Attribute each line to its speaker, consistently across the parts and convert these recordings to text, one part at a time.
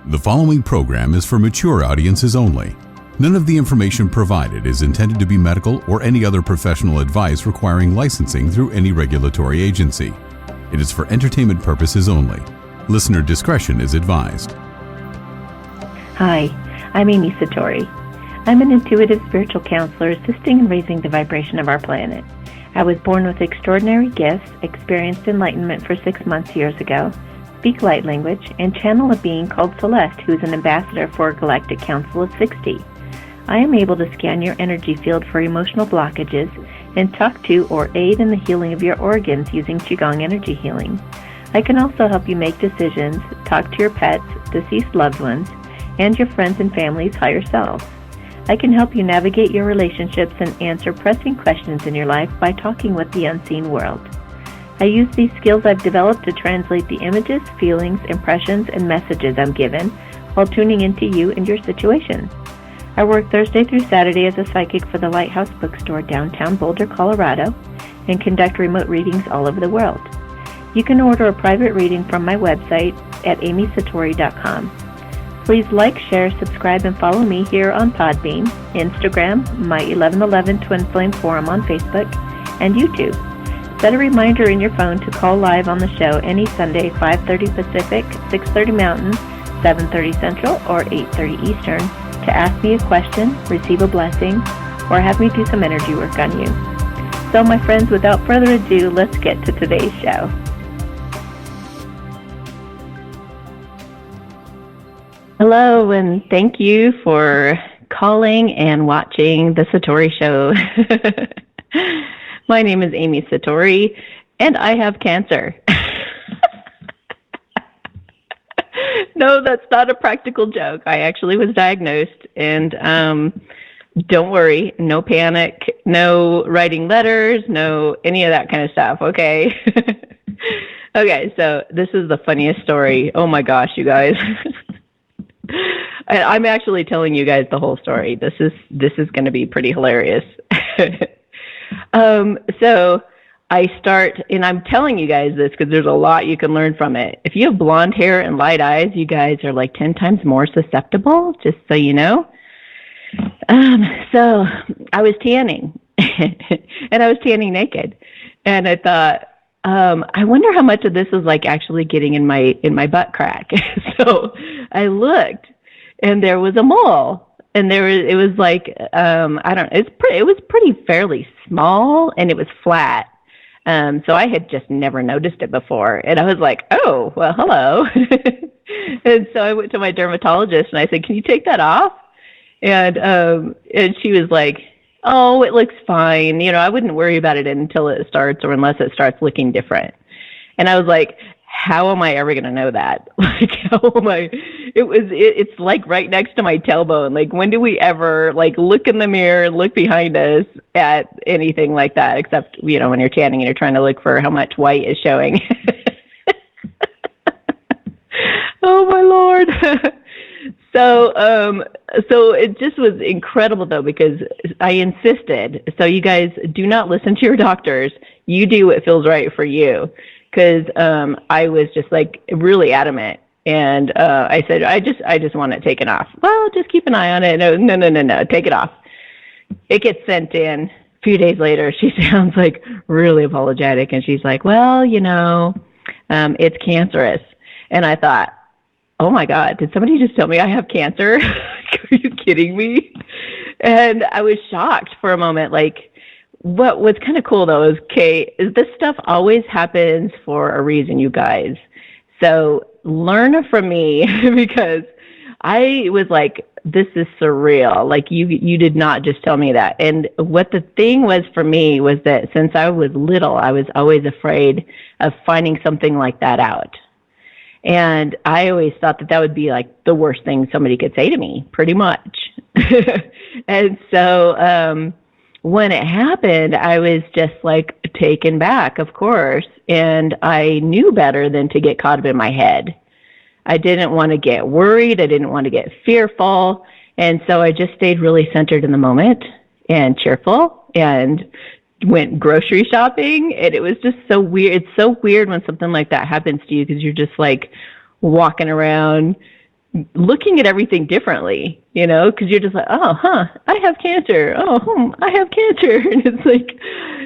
Speaker 1: The following program is for mature audiences only. None of the information provided is intended to be medical or any other professional advice requiring licensing through any regulatory agency. It is for entertainment purposes only. Listener discretion is advised.
Speaker 2: Hi, I'm Amy Satori. I'm an intuitive spiritual counselor assisting in raising the vibration of our planet. I was born with extraordinary gifts, experienced enlightenment for 6 months years ago, speak light language, and channel a being called Celeste, who is an ambassador for a galactic council of 60. I am able to scan your energy field for emotional blockages and talk to or aid in the healing of your organs using Qigong energy healing. I can also help you make decisions, talk to your pets, deceased loved ones, and your friends and family's higher selves. I can help you navigate your relationships and answer pressing questions in your life by talking with the unseen world. I use these skills I've developed to translate the images, feelings, impressions, and messages I'm given while tuning into you and your situation. I work Thursday through Saturday as a psychic for the Lighthouse Bookstore downtown Boulder, Colorado, and conduct remote readings all over the world. You can order a private reading from my website at amysatori.com. Please like, share, subscribe, and follow me here on Podbean, Instagram, my 1111 Twin Flame Forum on Facebook, and YouTube. Set a reminder in your phone to call live on the show any Sunday, 5:30 Pacific, 6:30 Mountain, 7:30 Central, or 8:30 Eastern, to ask me a question, receive a blessing, or have me do some energy work on you. So, my friends, without further ado, let's get to today's show. Hello, and thank you for calling and watching the Satori Show. My name is Amy Satori, and I have cancer. No, that's not a practical joke. I actually was diagnosed, and don't worry, no panic, no writing letters, no any of that kind of stuff, okay? Okay, so this is the funniest story. Oh my gosh, you guys. I'm actually telling you guys the whole story. This is going to be pretty hilarious. So I start, and I'm telling you guys this because there's a lot you can learn from it. If you have blonde hair and light eyes, you guys are like 10 times more susceptible, just so you know. So I was tanning, and I was tanning naked, and I thought, I wonder how much of this is like actually getting in my butt crack. So I looked, and there was a mole. And it was like, it was pretty fairly small, and it was flat. So I had just never noticed it before. And I was like, oh, well, hello. And so I went to my dermatologist, and I said, can you take that off? And she was like, oh, it looks fine. You know, I wouldn't worry about it until it starts or unless it starts looking different. And I was like, how am I ever going to know that? Like, how am I? It's like right next to my tailbone. Like, when do we ever like look in the mirror and look behind us at anything like that? Except, you know, when you're tanning and you're trying to look for how much white is showing. Oh my Lord. So it just was incredible though, because I insisted. So you guys do not listen to your doctors. You do what feels right for you. Because I was just like really adamant, and I said, I just want it taken off. Well, just keep an eye on it. No, take it off. It gets sent in. A few days later, she sounds like really apologetic, and she's like, well, you know, it's cancerous. And I thought, oh my God, did somebody just tell me I have cancer? Are you kidding me? And I was shocked for a moment, like. What was kind of cool though is this stuff always happens for a reason, you guys. So learn from me because I was like, this is surreal. Like you did not just tell me that. And what the thing was for me was that since I was little, I was always afraid of finding something like that out. And I always thought that would be like the worst thing somebody could say to me, pretty much. And so, when it happened, I was just like taken back, of course, and I knew better than to get caught up in my head. I didn't want to get worried. I didn't want to get fearful. And so I just stayed really centered in the moment and cheerful and went grocery shopping. And it was just so weird. It's so weird when something like that happens to you because you're just like walking around looking at everything differently, because you're just like, oh, I have cancer. Oh, I have cancer. And it's like,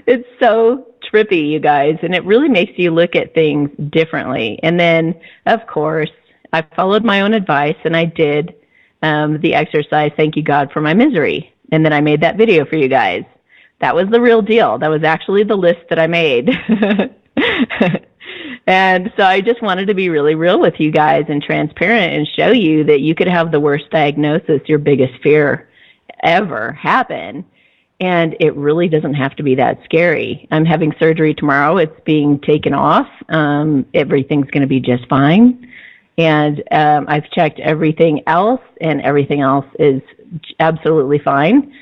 Speaker 2: it's so trippy, you guys. And it really makes you look at things differently. And then, of course, I followed my own advice and I did the exercise, Thank You God for My Misery. And then I made that video for you guys. That was the real deal. That was actually the list that I made. And so I just wanted to be really real with you guys and transparent and show you that you could have the worst diagnosis, your biggest fear ever happen. And it really doesn't have to be that scary. I'm having surgery tomorrow. It's being taken off. Everything's going to be just fine. And I've checked everything else, and everything else is absolutely fine.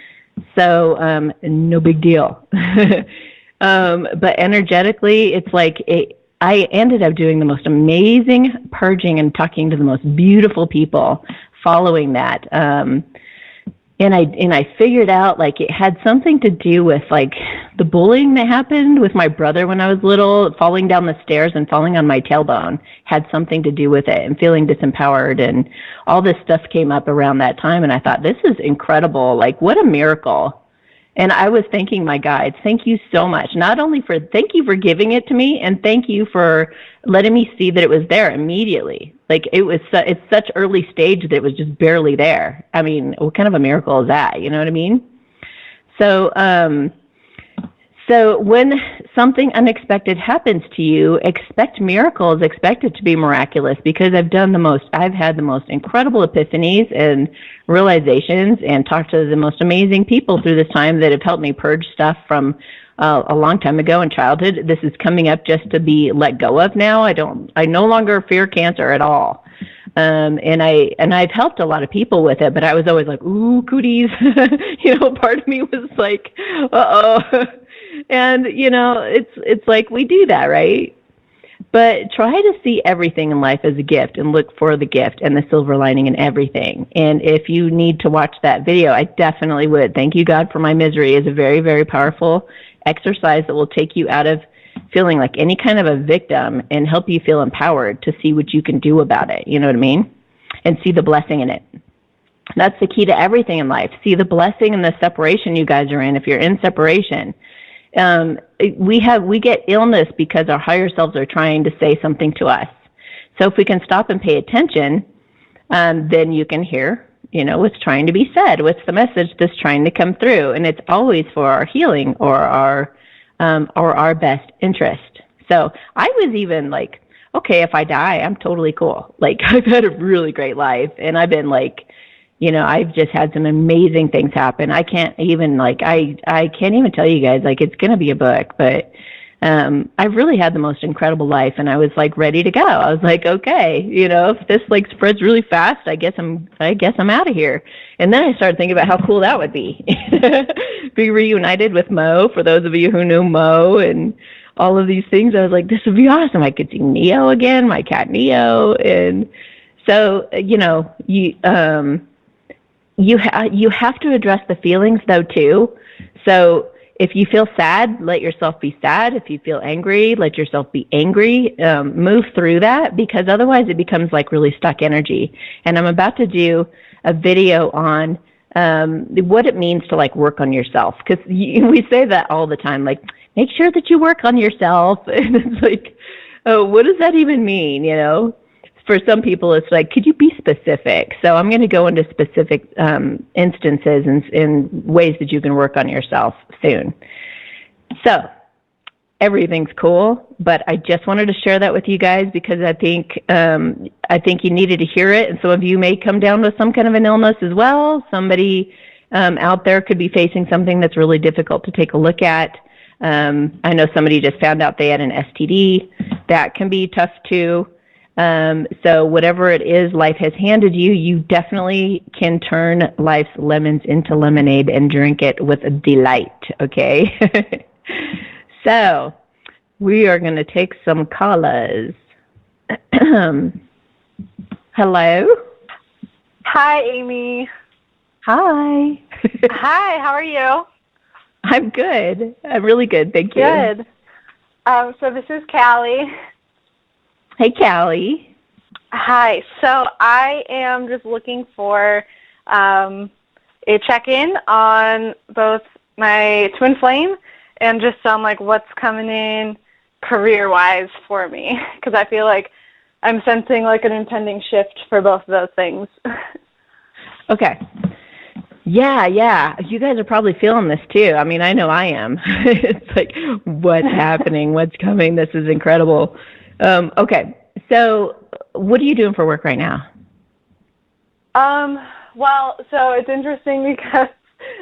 Speaker 2: So no big deal. But energetically, it's like I ended up doing the most amazing purging and talking to the most beautiful people following that. And I figured out like it had something to do with like the bullying that happened with my brother when I was little, falling down the stairs and falling on my tailbone had something to do with it, and feeling disempowered, and all this stuff came up around that time. And I thought, this is incredible. Like, what a miracle. And I was thanking my guides. Thank you so much. Thank you for giving it to me, and thank you for letting me see that it was there immediately. Like it's such early stage that it was just barely there. I mean, what kind of a miracle is that? You know what I mean? So, so when something unexpected happens to you, expect miracles, expect it to be miraculous, because I've had the most incredible epiphanies and realizations, and talked to the most amazing people through this time that have helped me purge stuff from a long time ago in childhood. This is coming up just to be let go of now. I no longer fear cancer at all. And I've helped a lot of people with it, but I was always like, ooh, cooties. Part of me was like, uh-oh. And, it's like we do that, right? But try to see everything in life as a gift, and look for the gift and the silver lining in everything. And if you need to watch that video, I definitely would. Thank You God for My Misery is a very, very powerful exercise that will take you out of feeling like any kind of a victim and help you feel empowered to see what you can do about it. You know what I mean? And see the blessing in it. That's the key to everything in life. See the blessing in the separation you guys are in. If you're in separation, we get illness because our higher selves are trying to say something to us. So if we can stop and pay attention, then you can hear, what's trying to be said, what's the message that's trying to come through, and it's always for our healing or our best interest. So I was even like, okay, if I die, I'm totally cool. Like, I've had a really great life, and I've been like, I've just had some amazing things happen. I can't even I can't even tell you guys, like, it's going to be a book, but I've really had the most incredible life, and I was like ready to go. I was like, okay, if this like spreads really fast, I guess I'm out of here. And then I started thinking about how cool that would be. Be reunited with Mo, for those of you who knew Mo, and all of these things. I was like, this would be awesome. I could see Neo again, my cat Neo. And so, you have to address the feelings, though, too. So if you feel sad, let yourself be sad. If you feel angry, let yourself be angry. Move through that, because otherwise it becomes like really stuck energy. And I'm about to do a video on what it means to like work on yourself, because we say that all the time, like, make sure that you work on yourself. And it's like, oh, what does that even mean? For some people, it's like, could you be specific? So I'm going to go into specific instances and ways that you can work on yourself soon. So everything's cool, but I just wanted to share that with you guys, because I think you needed to hear it. And some of you may come down with some kind of an illness as well. Somebody out there could be facing something that's really difficult to take a look at. I know somebody just found out they had an STD. That can be tough too. So whatever it is life has handed you, you definitely can turn life's lemons into lemonade and drink it with delight, okay? So we are going to take some callers. Hello?
Speaker 3: Hi, Amy.
Speaker 2: Hi.
Speaker 3: Hi, how are you?
Speaker 2: I'm good. I'm really good, thank you.
Speaker 3: Good. So this is Callie.
Speaker 2: Hey, Callie.
Speaker 3: Hi. So I am just looking for a check-in on both my twin flame and just some like what's coming in career-wise for me, because I feel like I'm sensing like an impending shift for both of those things.
Speaker 2: Okay. Yeah. You guys are probably feeling this too. I mean, I know I am. It's like, what's happening? What's coming? This is incredible. Okay. So what are you doing for work right now?
Speaker 3: Well, so it's interesting because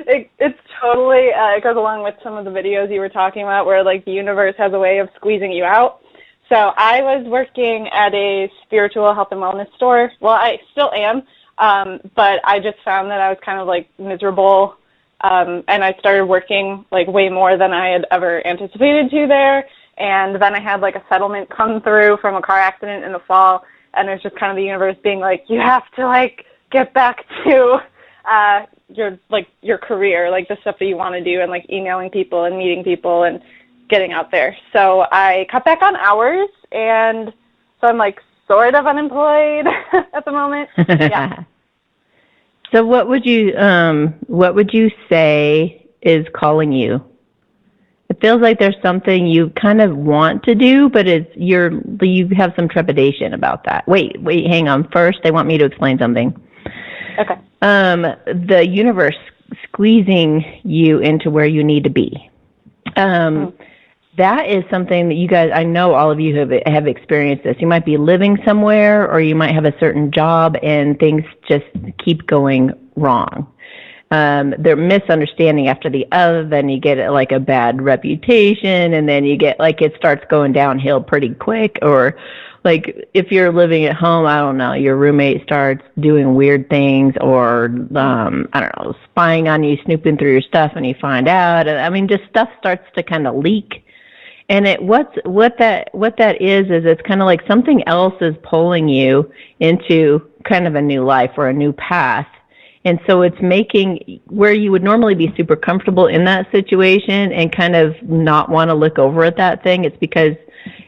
Speaker 3: it's totally, it goes along with some of the videos you were talking about where like the universe has a way of squeezing you out. So I was working at a spiritual health and wellness store. Well, I still am. But I just found that I was kind of like miserable, and I started working like way more than I had ever anticipated to there. And then I had like a settlement come through from a car accident in the fall, and it's just kind of the universe being like, you have to like get back to your career, like the stuff that you want to do, and like emailing people and meeting people and getting out there. So I cut back on hours, and so I'm like sort of unemployed at the moment. Yeah.
Speaker 2: So what would you say is calling you? It feels like there's something you kind of want to do, but you have some trepidation about that. Wait, hang on. First, they want me to explain something.
Speaker 3: Okay.
Speaker 2: The universe squeezing you into where you need to be. That is something that you guys, I know all of you have experienced this. You might be living somewhere, or you might have a certain job and things just keep going wrong. They're misunderstanding after the other, then you get like a bad reputation, and then you get like it starts going downhill pretty quick. Or like if you're living at home, I don't know, your roommate starts doing weird things, or I don't know, spying on you, snooping through your stuff, and you find out. I mean, just stuff starts to kind of leak. And what that is it's kind of like something else is pulling you into kind of a new life or a new path. And so it's making where you would normally be super comfortable in that situation and kind of not want to look over at that thing. It's because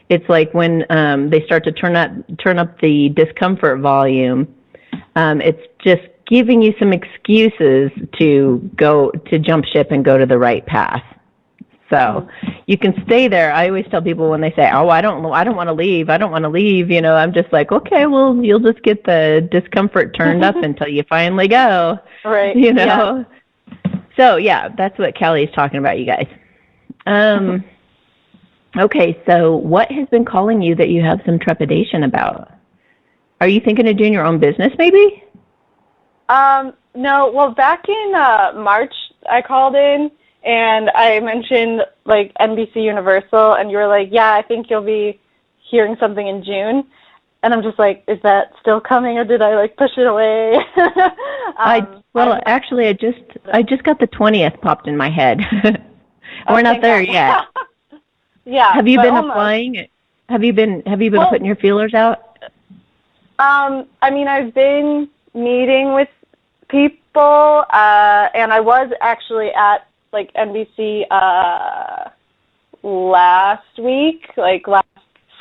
Speaker 2: it's like when they start to turn up the discomfort volume, it's just giving you some excuses to jump ship and go to the right path. So you can stay there. I always tell people when they say, "Oh, I don't want to leave. I don't want to leave." You know, I'm just like, "Okay, well, you'll just get the discomfort turned up until you finally go."
Speaker 3: Right.
Speaker 2: You know. Yeah. So yeah, that's what Callie is talking about, you guys. Okay, so what has been calling you that you have some trepidation about? Are you thinking of doing your own business, maybe?
Speaker 3: No. Well, back in March, I called in. And I mentioned, like, NBC Universal, and you were like, yeah, I think you'll be hearing something in June. And I'm just like, is that still coming, or did I, like, push it away?
Speaker 2: Actually, I just got the 20th popped in my head. We're not there yet.
Speaker 3: Yeah.
Speaker 2: Have you been applying? Have you been putting your feelers out?
Speaker 3: I mean, I've been meeting with people, and I was actually at like NBC last week, like last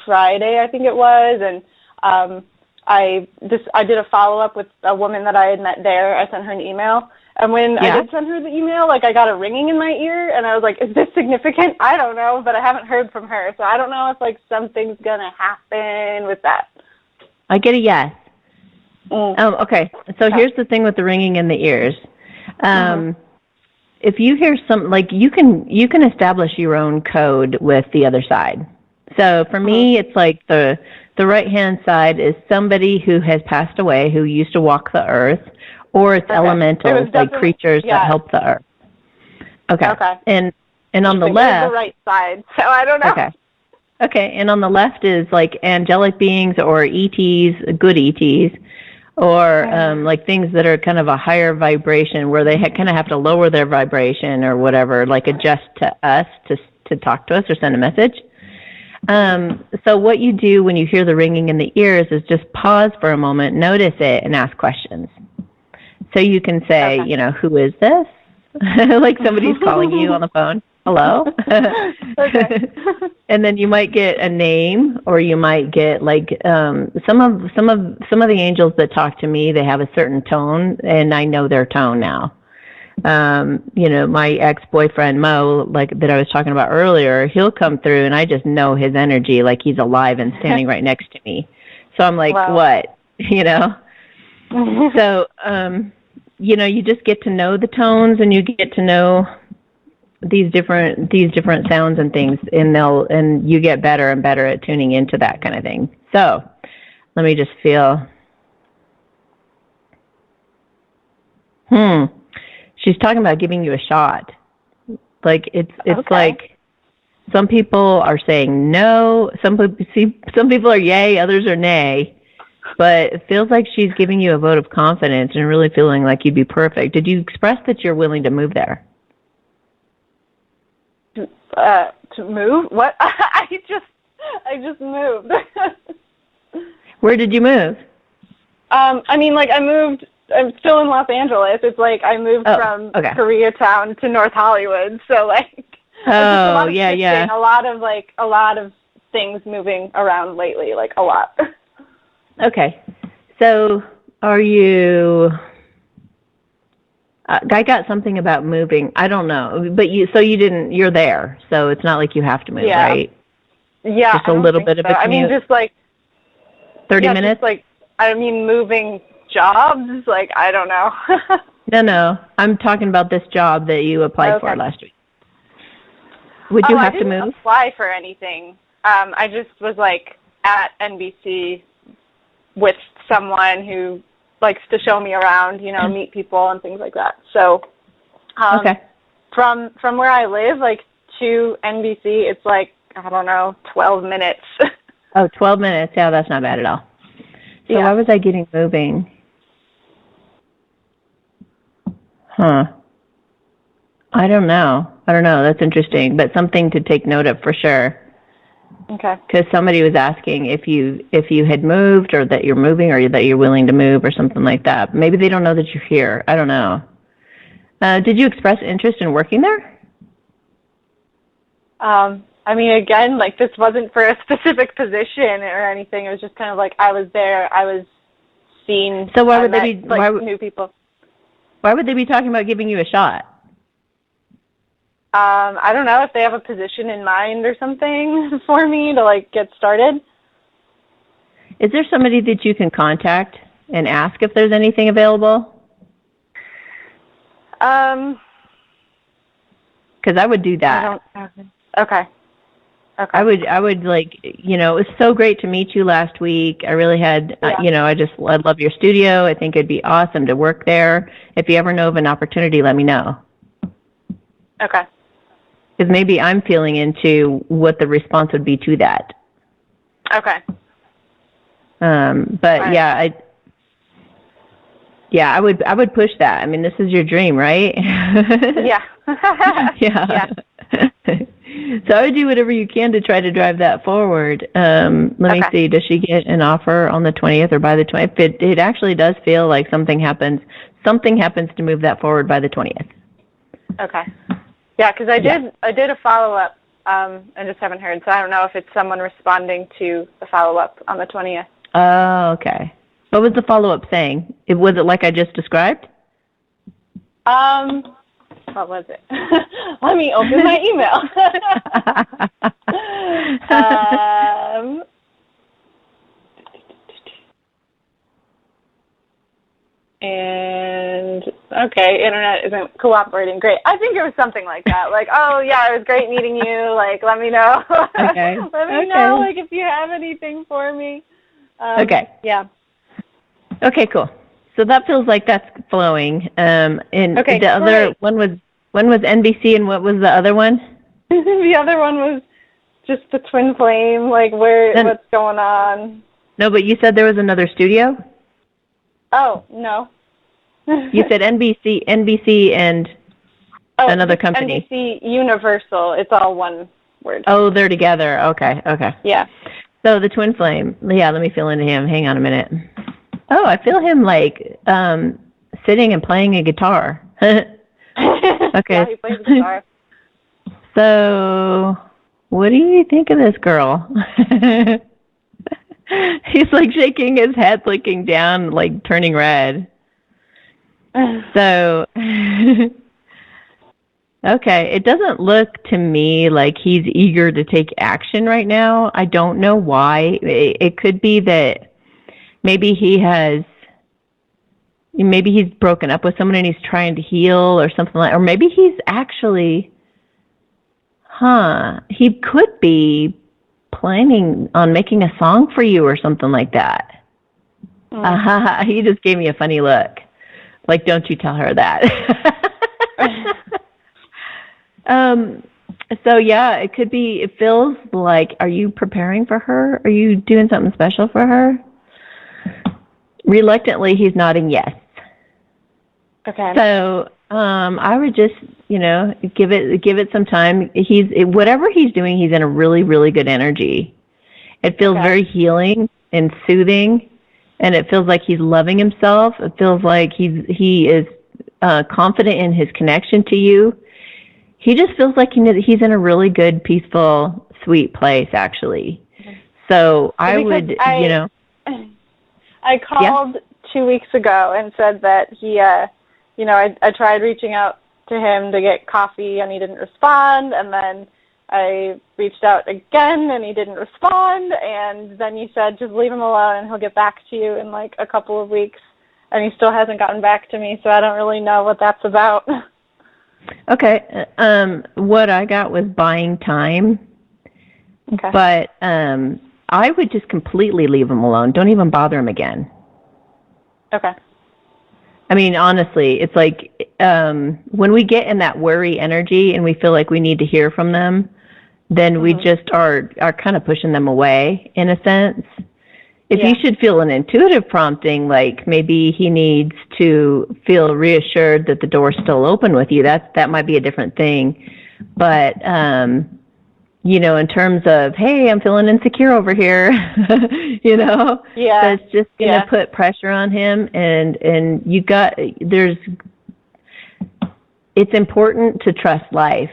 Speaker 3: Friday, I think it was, and I did a follow-up with a woman that I had met there. I sent her an email, and when I did send her the email, like I got a ringing in my ear, and I was like, is this significant? I don't know, but I haven't heard from her, so I don't know if like something's gonna happen with that.
Speaker 2: I get a yes. Okay, so here's the thing with the ringing in the ears. If you hear some, like you can establish your own code with the other side. So for me, it's like the right-hand side is somebody who has passed away, who used to walk the earth, or it's elementals, like creatures that help the earth. Okay. And on the left,
Speaker 3: the right side. So I don't know.
Speaker 2: Okay. And on the left is like angelic beings or ETs, good ETs. Or like things that are kind of a higher vibration where they kind of have to lower their vibration or whatever, like adjust to us to talk to us or send a message. So what you do when you hear the ringing in the ears is just pause for a moment, notice it, and ask questions. So you can say, you know, who is this? Like somebody's calling you on the phone. hello.
Speaker 3: Okay.
Speaker 2: And then you might get a name, or you might get like some of the angels that talk to me. They have a certain tone, and I know their tone now. My ex-boyfriend Mo, like that I was talking about earlier, he'll come through, and I just know his energy, like he's alive and standing right next to me. So I'm like,
Speaker 3: wow.
Speaker 2: what? So you just get to know the tones, and you get to know these different sounds and things, and you get better and better at tuning into that kind of thing. So let me just feel. She's talking about giving you a shot. Like it's
Speaker 3: okay.
Speaker 2: like some people are saying no, some people are yay, others are nay. But it feels like she's giving you a vote of confidence and really feeling like you'd be perfect. Did you express that you're willing to move there?
Speaker 3: To move? What? I just moved.
Speaker 2: Where did you move?
Speaker 3: I moved. I'm still in Los Angeles. It's like I moved from Koreatown to North Hollywood. So like,
Speaker 2: yeah.
Speaker 3: A lot of things moving around lately, like a lot.
Speaker 2: Okay. So are you? I got something about moving. I don't know, but you're there, so it's not like you have to move, right?
Speaker 3: Yeah,
Speaker 2: just a little bit of a commute.
Speaker 3: just like
Speaker 2: 30 minutes.
Speaker 3: Just moving jobs. Like I don't know.
Speaker 2: No. I'm talking about this job that you applied for last week. Would you have to move?
Speaker 3: I didn't apply for anything. I just was like at NBC with someone who likes to show me around, meet people and things like that. So, from where I live, like to NBC, it's like, I don't know, 12 minutes.
Speaker 2: 12 minutes. Yeah, that's not bad at all. So why was I getting moving? I don't know. That's interesting, but something to take note of for sure.
Speaker 3: Okay.
Speaker 2: Because somebody was asking if you had moved, or that you're moving, or that you're willing to move, or something like that. Maybe they don't know that you're here. I don't know. Did you express interest in working there?
Speaker 3: Again, like this wasn't for a specific position or anything. It was just kind of like I was there. I was seen.
Speaker 2: So why would they be?
Speaker 3: New people.
Speaker 2: Why would they be talking about giving you a shot?
Speaker 3: I don't know if they have a position in mind or something for me to like get started.
Speaker 2: Is there somebody that you can contact and ask if there's anything available? Because I would do that.
Speaker 3: Okay.
Speaker 2: I would like, it was so great to meet you last week. I really had, I love your studio. I think it'd be awesome to work there. If you ever know of an opportunity, let me know.
Speaker 3: Okay.
Speaker 2: Because maybe I'm feeling into what the response would be to that.
Speaker 3: Okay.
Speaker 2: But right. I would push that. I mean, this is your dream, right?
Speaker 3: Yeah.
Speaker 2: Yeah. So I would do whatever you can to try to drive that forward. Let me see. Does she get an offer on the 20th or by the 20th? It actually does feel like something happens to move that forward by the 20th.
Speaker 3: Okay. Yeah, because I did a follow-up and just haven't heard. So I don't know if it's someone responding to the follow-up on the 20th.
Speaker 2: Oh, okay. What was the follow-up saying? Was it like I just described?
Speaker 3: What was it? Let me open my email. And internet isn't cooperating. Great. I think it was something like that. Like, oh yeah, it was great meeting you. Like, let me know.
Speaker 2: Okay.
Speaker 3: Let me know, like, if you have anything for me.
Speaker 2: Okay.
Speaker 3: Yeah.
Speaker 2: Okay, cool. So that feels like that's flowing. And the other one was NBC, and what was the other one?
Speaker 3: The other one was just the twin flame. Like, what's going on?
Speaker 2: No, but you said there was another studio?
Speaker 3: Oh, no.
Speaker 2: You said NBC and another company.
Speaker 3: NBC Universal. It's all one word.
Speaker 2: Oh, they're together. Okay.
Speaker 3: Yeah.
Speaker 2: So the twin flame. Yeah, let me feel into him. Hang on a minute. Oh, I feel him like sitting and playing a guitar. Okay.
Speaker 3: Yeah, he plays guitar.
Speaker 2: So, what do you think of this girl? He's like shaking his head, looking down, like turning red. So, okay, it doesn't look to me like he's eager to take action right now. I don't know why. It could be that maybe he's broken up with someone and he's trying to heal or something like, or maybe he's actually, he could be planning on making a song for you or something like that. He just gave me a funny look. Like, don't you tell her that. So yeah, it could be, it feels like, are you preparing for her? Are you doing something special for her? Reluctantly, he's nodding yes.
Speaker 3: Okay.
Speaker 2: So, I would just, give it some time. Whatever he's doing, he's in a really, really good energy. It feels very healing and soothing, and it feels like he's loving himself. It feels like he is confident in his connection to you. He just feels like he's in a really good, peaceful, sweet place, actually. So I
Speaker 3: called 2 weeks ago and said that he, I tried reaching out to him to get coffee and he didn't respond, and then I reached out again and he didn't respond, and then you said just leave him alone and he'll get back to you in like a couple of weeks, and he still hasn't gotten back to me, so I don't really know what that's about.
Speaker 2: Okay. What I got was buying time. Okay. But I would just completely leave him alone. Don't even bother him again.
Speaker 3: Okay.
Speaker 2: I mean, honestly, it's like when we get in that worry energy and we feel like we need to hear from them, then we just are kind of pushing them away in a sense. If you should feel an intuitive prompting, like maybe he needs to feel reassured that the door's still open with you, that might be a different thing. But, in terms of, hey, I'm feeling insecure over here, that's just going to put pressure on him. And it's important to trust life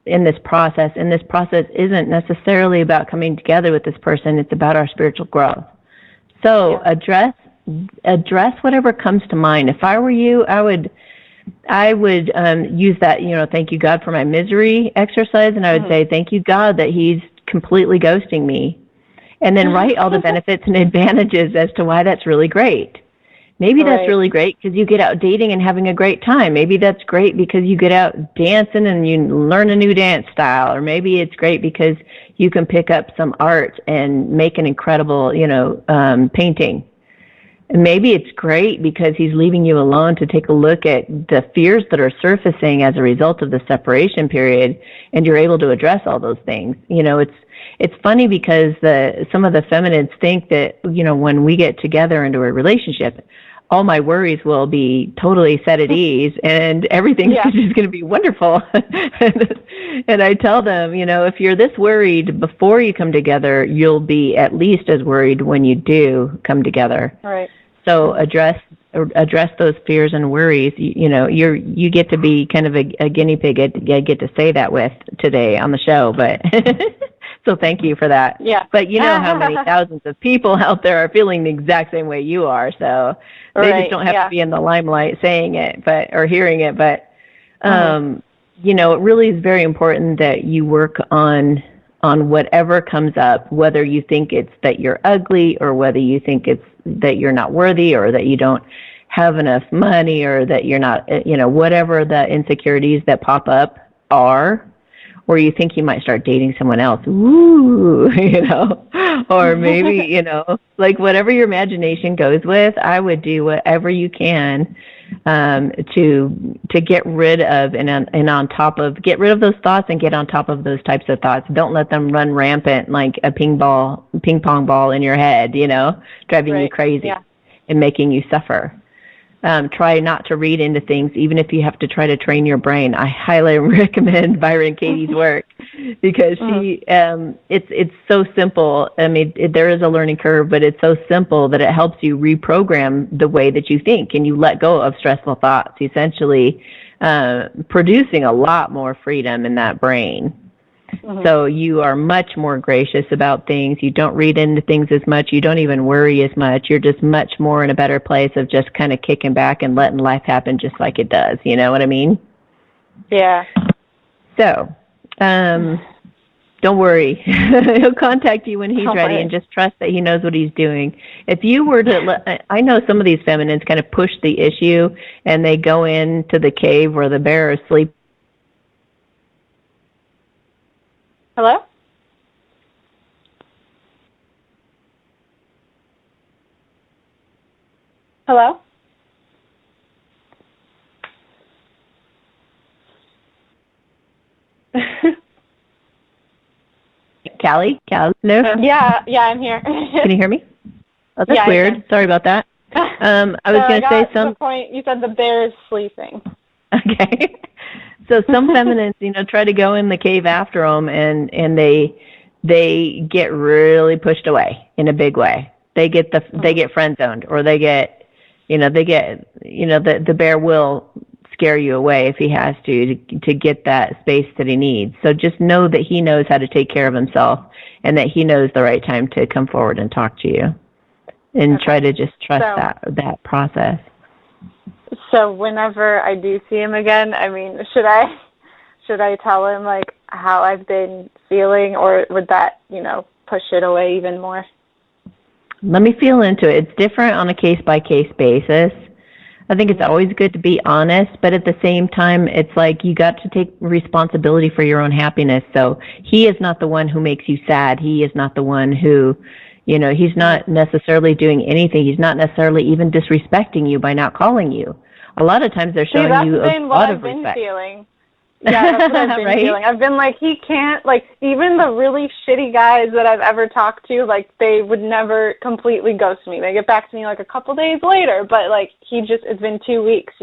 Speaker 2: in this process. And this process isn't necessarily about coming together with this person. It's about our spiritual growth. So address whatever comes to mind. If I were you, I would use that, thank you, God, for my misery exercise, and I would say, thank you, God, that he's completely ghosting me. And then write all the benefits and advantages as to why that's really great. Maybe that's really great because you get out dating and having a great time. Maybe that's great because you get out dancing and you learn a new dance style. Or maybe it's great because you can pick up some art and make an incredible, painting. And maybe it's great because he's leaving you alone to take a look at the fears that are surfacing as a result of the separation period, and you're able to address all those things. It's funny because some of the feminists think that, when we get together into a relationship, all my worries will be totally set at ease and everything's just going to be wonderful. And I tell them, if you're this worried before you come together, you'll be at least as worried when you do come together.
Speaker 3: Right.
Speaker 2: So address those fears and worries. You get to be kind of a guinea pig. I get to say that with today on the show, but so thank you for that.
Speaker 3: Yeah.
Speaker 2: But you know how many thousands of people out there are feeling the exact same way you are. So they just don't have to be in the limelight saying it, or hearing it. But it really is very important that you work on whatever comes up, whether you think it's that you're ugly or whether you think it's that you're not worthy or that you don't have enough money or that you're not, whatever the insecurities that pop up are, or you think you might start dating someone else, ooh, or maybe, like whatever your imagination goes with, I would do whatever you can to get rid of get rid of those thoughts and get on top of those types of thoughts. Don't let them run rampant like a ping pong ball in your head, driving you crazy and making you suffer. Try not to read into things, even if you have to try to train your brain. I highly recommend Byron Katie's work because it's so simple. I mean, there is a learning curve, but it's so simple that it helps you reprogram the way that you think and you let go of stressful thoughts. Essentially, producing a lot more freedom in that brain. So you are much more gracious about things. You don't read into things as much. You don't even worry as much. You're just much more in a better place of just kind of kicking back and letting life happen just like it does. You know what I mean?
Speaker 3: Yeah.
Speaker 2: So, don't worry. He'll contact you when he's ready, and just trust that he knows what he's doing. If you were to, I know some of these feminines kind of push the issue and they go into the cave where the bear is sleeping.
Speaker 3: Hello? Hello?
Speaker 2: Callie? Hello?
Speaker 3: Yeah, I'm here.
Speaker 2: Can you hear me? Oh, that's
Speaker 3: Yeah,
Speaker 2: weird. Sorry about that. I was going to say some.
Speaker 3: The point you said the bear is sleeping.
Speaker 2: Okay. So some feminines, try to go in the cave after them, and they get really pushed away in a big way. They get friend zoned, or they get the bear will scare you away if he has to get that space that he needs. So just know that he knows how to take care of himself, and that he knows the right time to come forward and talk to you, and try to just trust that process.
Speaker 3: So whenever I do see him again, I mean, should I tell him like how I've been feeling, or would that, push it away even more?
Speaker 2: Let me feel into it. It's different on a case-by-case basis. I think it's always good to be honest, but at the same time, it's like you got to take responsibility for your own happiness. So he is not the one who makes you sad. He is not the one who, he's not necessarily doing anything. He's not necessarily even disrespecting you by not calling you. A lot of times they're showing you a lot of respect.
Speaker 3: Yeah, that's what I've been feeling. I've been like, he can't, like, even the really shitty guys that I've ever talked to, like, they would never completely ghost me. They get back to me, like, a couple days later, but, like, it's been 2 weeks,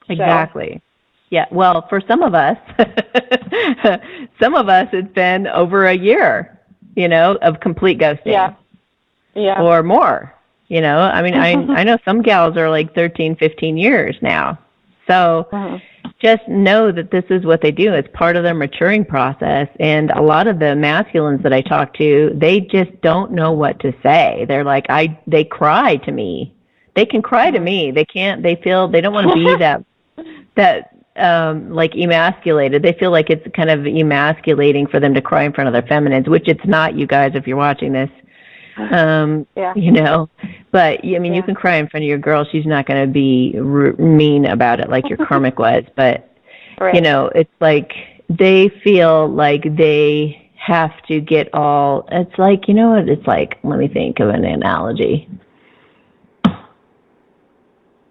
Speaker 2: Exactly. So. Yeah, well, for some of us, it's been over a year, of complete ghosting.
Speaker 3: Yeah.
Speaker 2: Or more, I mean, I know some gals are, like, 13, 15 years now. So... just know that this is what they do. It's part of their maturing process. And a lot of the masculines that I talk to, they just don't know what to say. They're like, they cry to me. They can cry to me. They don't want to be that like emasculated. They feel like it's kind of emasculating for them to cry in front of their feminines, which it's not, you guys, if you're watching this. But I mean, you can cry in front of your girl. She's not going to be mean about it like your karmic was. But, it's like they feel like they have to get all, it's like, it's like, let me think of an analogy.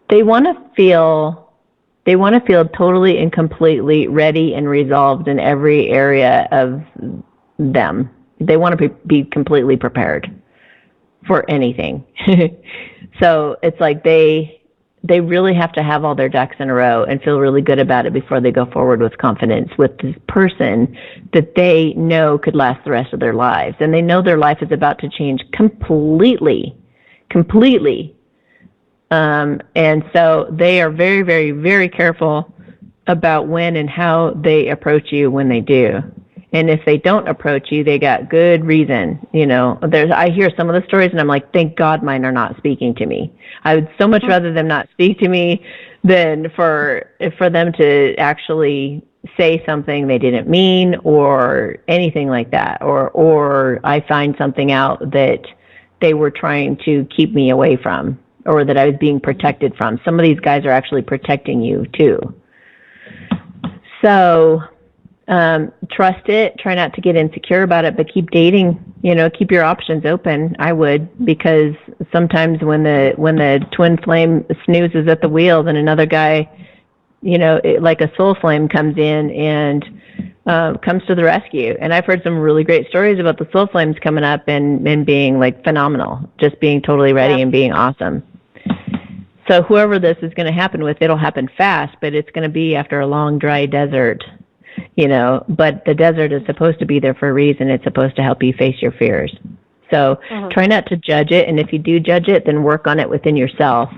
Speaker 2: They want to feel totally and completely ready and resolved in every area of them. They want to be completely prepared for anything. So it's like they really have to have all their ducks in a row and feel really good about it before they go forward with confidence with this person that they know could last the rest of their lives. And they know their life is about to change completely. And so they are very, very, very careful about when and how they approach you when they do. And if they don't approach you, they got good reason. I hear some of the stories and I'm like, thank God mine are not speaking to me. I would so much rather them not speak to me than for them to actually say something they didn't mean or anything like that. Or I find something out that they were trying to keep me away from, or that I was being protected from. Some of these guys are actually protecting you too. So trust it. Try not to get insecure about it, but keep dating. Keep your options open. I would, because sometimes when the twin flame snoozes at the wheel, then another guy, like a soul flame comes in and comes to the rescue. And I've heard some really great stories about the soul flames coming up and being like phenomenal, just being totally ready and being awesome. So whoever this is going to happen with, it'll happen fast, but it's going to be after a long, dry desert. But the desert is supposed to be there for a reason. It's supposed to help you face your fears. So try not to judge it. And if you do judge it, then work on it within yourself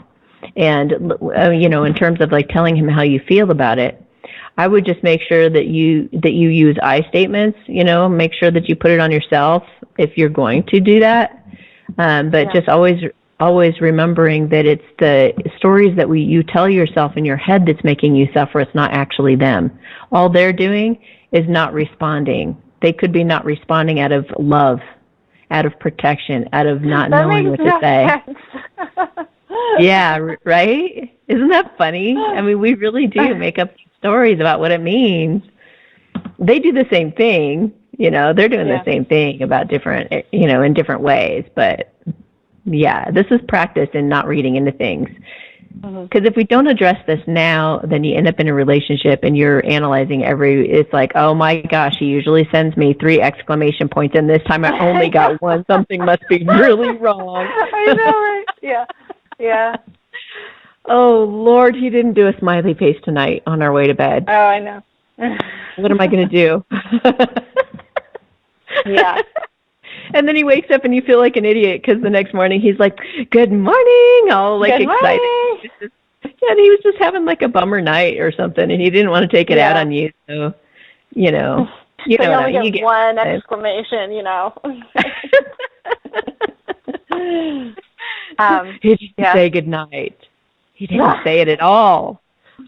Speaker 2: And, in terms of like telling him how you feel about it, I would just make sure that you use I statements, make sure that you put it on yourself if you're going to do that. But just always remembering that it's the stories that you tell yourself in your head that's making you suffer. It's not actually them. All they're doing is not responding. They could be not responding out of love, out of protection, out of not knowing what to say. Yeah, right? Isn't that funny? I mean, we really do make up stories about what it means. They do the same thing, they're doing the same thing about different, in different ways. But yeah, this is practice in not reading into things. Because if we don't address this now, then you end up in a relationship and you're analyzing it's like, oh my gosh, he usually sends me 3 exclamation points and this time I only got 1. Something must be really wrong.
Speaker 3: I know, right? Yeah. Yeah.
Speaker 2: Oh, Lord, he didn't do a smiley face tonight on our way to bed.
Speaker 3: Oh, I know.
Speaker 2: What am I going to do?
Speaker 3: Yeah.
Speaker 2: And then he wakes up and you feel like an idiot because the next morning he's like, good morning, all like
Speaker 3: good
Speaker 2: excited.
Speaker 3: Morning.
Speaker 2: Yeah, and he was just having like a bummer night or something and he didn't want to take it out on you. So, you know
Speaker 3: you
Speaker 2: what I mean.
Speaker 3: You get 1 exclamation,
Speaker 2: He didn't say good night. He didn't say it at all.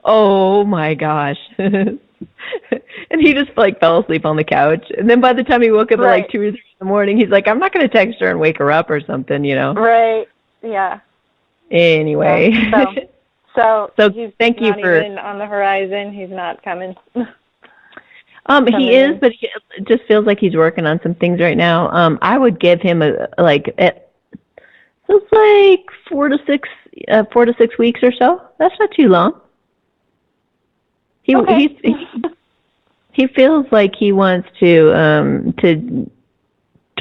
Speaker 2: Oh my gosh. And he just like fell asleep on the couch. And then by the time he woke up at like 2 or 3 in the morning, he's like, I'm not going to text her and wake her up or something,
Speaker 3: Right. Yeah.
Speaker 2: Anyway.
Speaker 3: Yeah. So he's
Speaker 2: thank you for
Speaker 3: even on the horizon. He's not coming.
Speaker 2: He is, but it just feels like he's working on some things right now. I would give him it's like 4 to 6 weeks or so. That's not too long. He feels like he wants to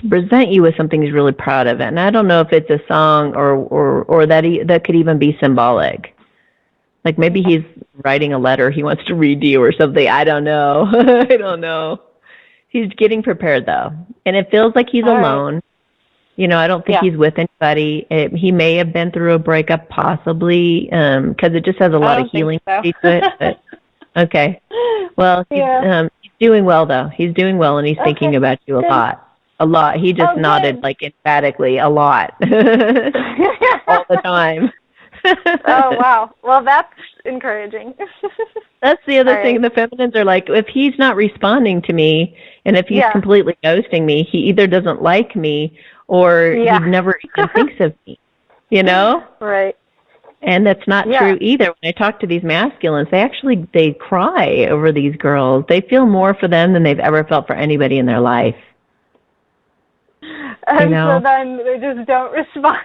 Speaker 2: present you with something he's really proud of, and I don't know if it's a song or that could even be symbolic. Like maybe he's writing a letter he wants to read to you or something. I don't know. I don't know. He's getting prepared though, and it feels like he's alone. I don't think he's with anybody. He may have been through a breakup, possibly, because it just has a lot of healing to it. But, okay. Well, he's doing well, though. He's doing well, and he's thinking about you a lot. A lot. He just nodded, like, emphatically, a lot. All the time.
Speaker 3: Oh, wow. Well, that's encouraging.
Speaker 2: That's the other thing. The feminines are like, if he's not responding to me, and if he's completely ghosting me, he either doesn't like me or he never even thinks of me,
Speaker 3: Right.
Speaker 2: And that's not true either. When I talk to these masculines, they cry over these girls. They feel more for them than they've ever felt for anybody in their life.
Speaker 3: And so then they just don't respond.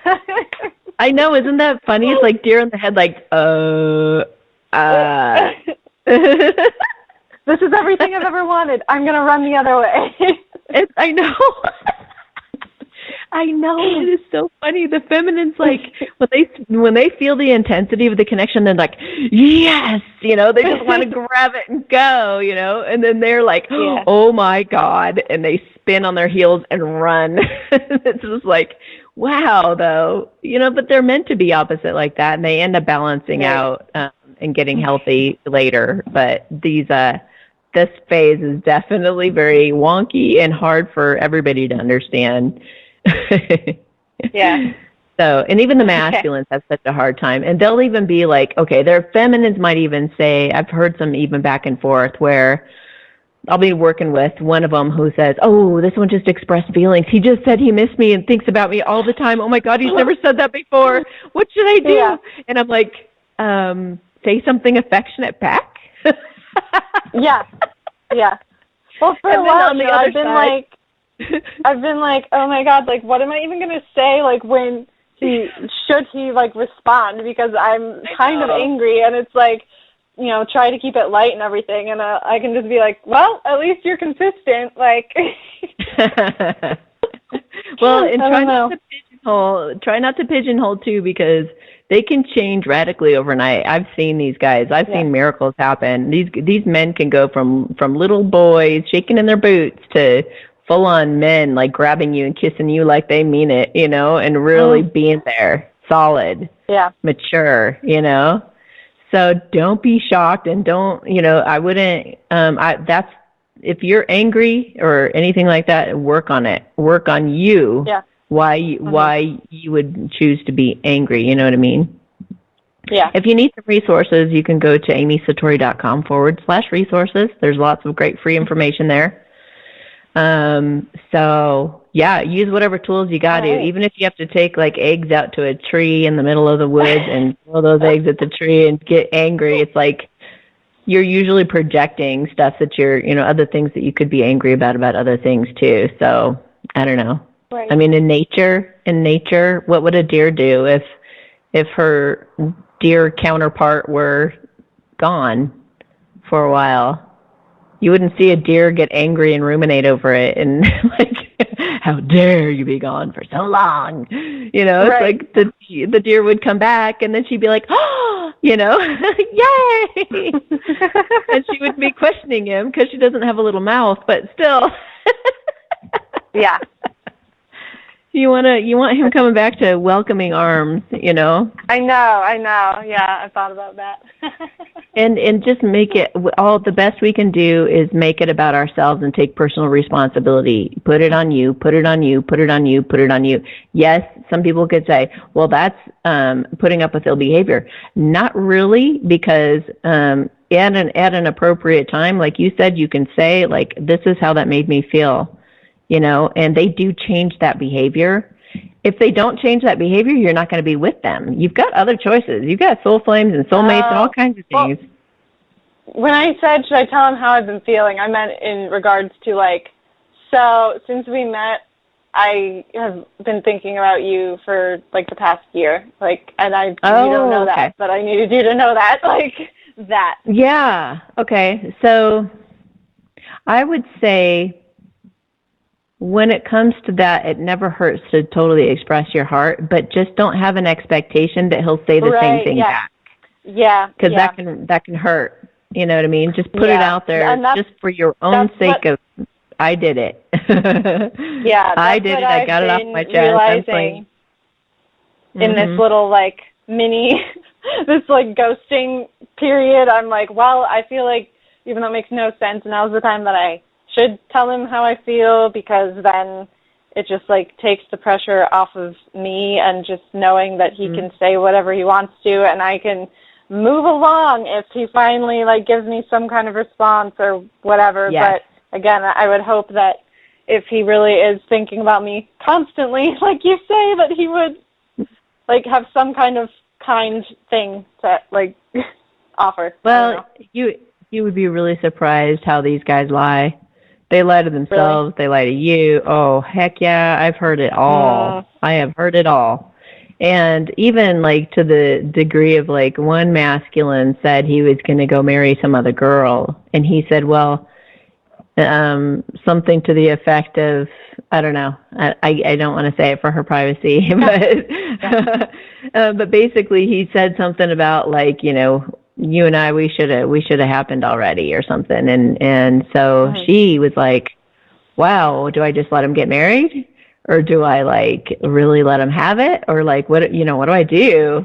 Speaker 2: I know, isn't that funny? It's like deer in the head, like,
Speaker 3: This is everything I've ever wanted. I'm going to run the other way.
Speaker 2: I know. I know, it is so funny. The feminines, like, when they feel the intensity of the connection, they're like, yes, they just want to grab it and go, and then they're like, oh my God, and they spin on their heels and run. It's just like, wow, though, but they're meant to be opposite like that, and they end up balancing out and getting healthy later. But this phase is definitely very wonky and hard for everybody to understand.
Speaker 3: Yeah.
Speaker 2: So, and even the masculines have such a hard time. And they'll even be like, okay, their feminines might even say, I've heard some even back and forth where I'll be working with one of them who says, oh, this one just expressed feelings. He just said he missed me and thinks about me all the time. Oh my God, he's never said that before. What should I do? Yeah. And I'm like, say something affectionate back.
Speaker 3: Yeah. Well, for a while, I've been like, oh my God, like, what am I even going to say? Like, when should he respond? Because I'm kind of angry, and it's like, try to keep it light and everything. And I can just be like, well, at least you're consistent. Like,
Speaker 2: well, and try not to pigeonhole too, because they can change radically overnight. I've seen these guys. I've seen miracles happen. These men can go from little boys shaking in their boots to full-on men, like grabbing you and kissing you like they mean it, and really being there solid, mature, So don't be shocked, and don't, I wouldn't, that's, if you're angry or anything like that, work on it. Work on you.
Speaker 3: Yeah.
Speaker 2: Why you would choose to be angry, you know what I mean?
Speaker 3: Yeah.
Speaker 2: If you need some resources, you can go to amysatori.com/resources. There's lots of great free information there. So yeah, use whatever tools you got to. Right. Even if you have to take like eggs out to a tree in the middle of the woods and throw those eggs at the tree and get angry, it's like you're usually projecting stuff that you're, other things that you could be angry about other things too. So I don't know. Right. I mean, in nature, what would a deer do if her deer counterpart were gone for a while? You wouldn't see a deer get angry and ruminate over it and like, how dare you be gone for so long? It's like the deer would come back and then she'd be like, oh, yay! And she would be questioning him because she doesn't have a little mouth, but still.
Speaker 3: Yeah.
Speaker 2: You want him coming back to welcoming arms, I know.
Speaker 3: Yeah, I thought about that.
Speaker 2: and just make it, all the best we can do is make it about ourselves and take personal responsibility. Put it on you, put it on you, put it on you, put it on you. Yes, some people could say, well, that's putting up with ill behavior. Not really, because at an appropriate time, like you said, you can say, like, this is how that made me feel. And they do change that behavior. If they don't change that behavior, you're not going to be with them. You've got other choices. You've got soul flames and soulmates and all kinds of things.
Speaker 3: Well, when I said, should I tell them how I've been feeling, I meant in regards to, like, so since we met, I have been thinking about you for, like, the past year. Like, and you don't know that, but I needed you to know that, like, that.
Speaker 2: Yeah. Okay. So I would say, when it comes to that, it never hurts to totally express your heart, but just don't have an expectation that he'll say the same thing back.
Speaker 3: Yeah.
Speaker 2: Because that can hurt. You know what I mean? Just put it out there just for your own sake of, I did it. I did it. I got it off my chest.
Speaker 3: Realizing in this little, like, mini, this, like, ghosting period, I'm like, well, I feel like, even though it makes no sense, now's the time that I should tell him how I feel, because then it just, like, takes the pressure off of me, and just knowing that he can say whatever he wants to, and I can move along if he finally, like, gives me some kind of response or whatever. Yes. But again, I would hope that if he really is thinking about me constantly, like you say, that he would, like, have some kind of kind thing to, like, offer.
Speaker 2: Well, you would be really surprised how these guys lie. They lie to themselves. Really? They lie to you. Oh, heck yeah. I've heard it all. I have heard it all. And even, like, to the degree of, like, one masculine said he was going to go marry some other girl. And he said, well, something to the effect of, I don't know. I don't want to say it for her privacy. But basically he said something about, like, you and I, we should have happened already or something. And so she was like, wow, do I just let him get married? Or do I, like, really let him have it? Or, like, what do I do?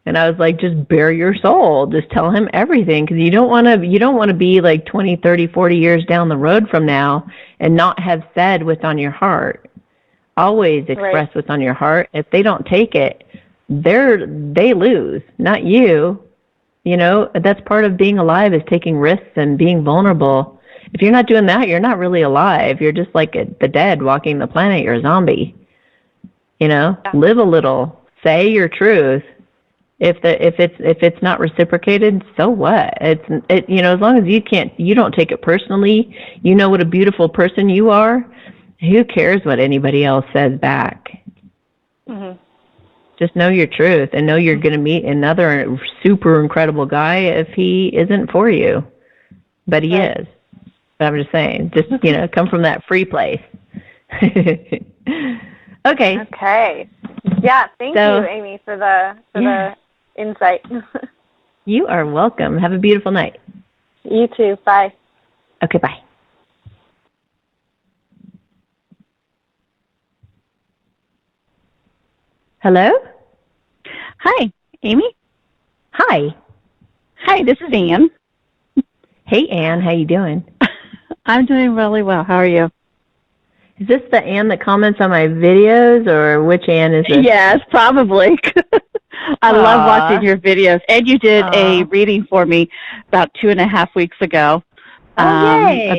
Speaker 2: And I was like, just bare your soul. Just tell him everything. Because you don't want to be, like, 20, 30, 40 years down the road from now and not have said what's on your heart. Always express what's on your heart. If they don't take it, they lose, not you. That's part of being alive, is taking risks and being vulnerable. If you're not doing that, you're not really alive. You're just like the dead walking the planet. You're a zombie. Live a little. Say your truth. If it's not reciprocated, so what? As long as you don't take it personally. You know what a beautiful person you are. Who cares what anybody else says back? Mm-hmm. Just know your truth, and know you're going to meet another super incredible guy if he isn't for you. But he is. But I'm just saying, just, come from that free place. Okay.
Speaker 3: Okay. Yeah, thank you, Amy, for the insight.
Speaker 2: You are welcome. Have a beautiful night.
Speaker 3: You too. Bye.
Speaker 2: Okay, bye. Hello?
Speaker 4: Hi, Amy.
Speaker 2: Hi.
Speaker 4: Hi, this is Ann.
Speaker 2: Hey, Ann. How you doing?
Speaker 4: I'm doing really well. How are you?
Speaker 2: Is this the Ann that comments on my videos, or which Ann is this?
Speaker 4: Yes, probably. I love watching your videos. And you did a reading for me about 2.5 weeks ago.
Speaker 2: Yay.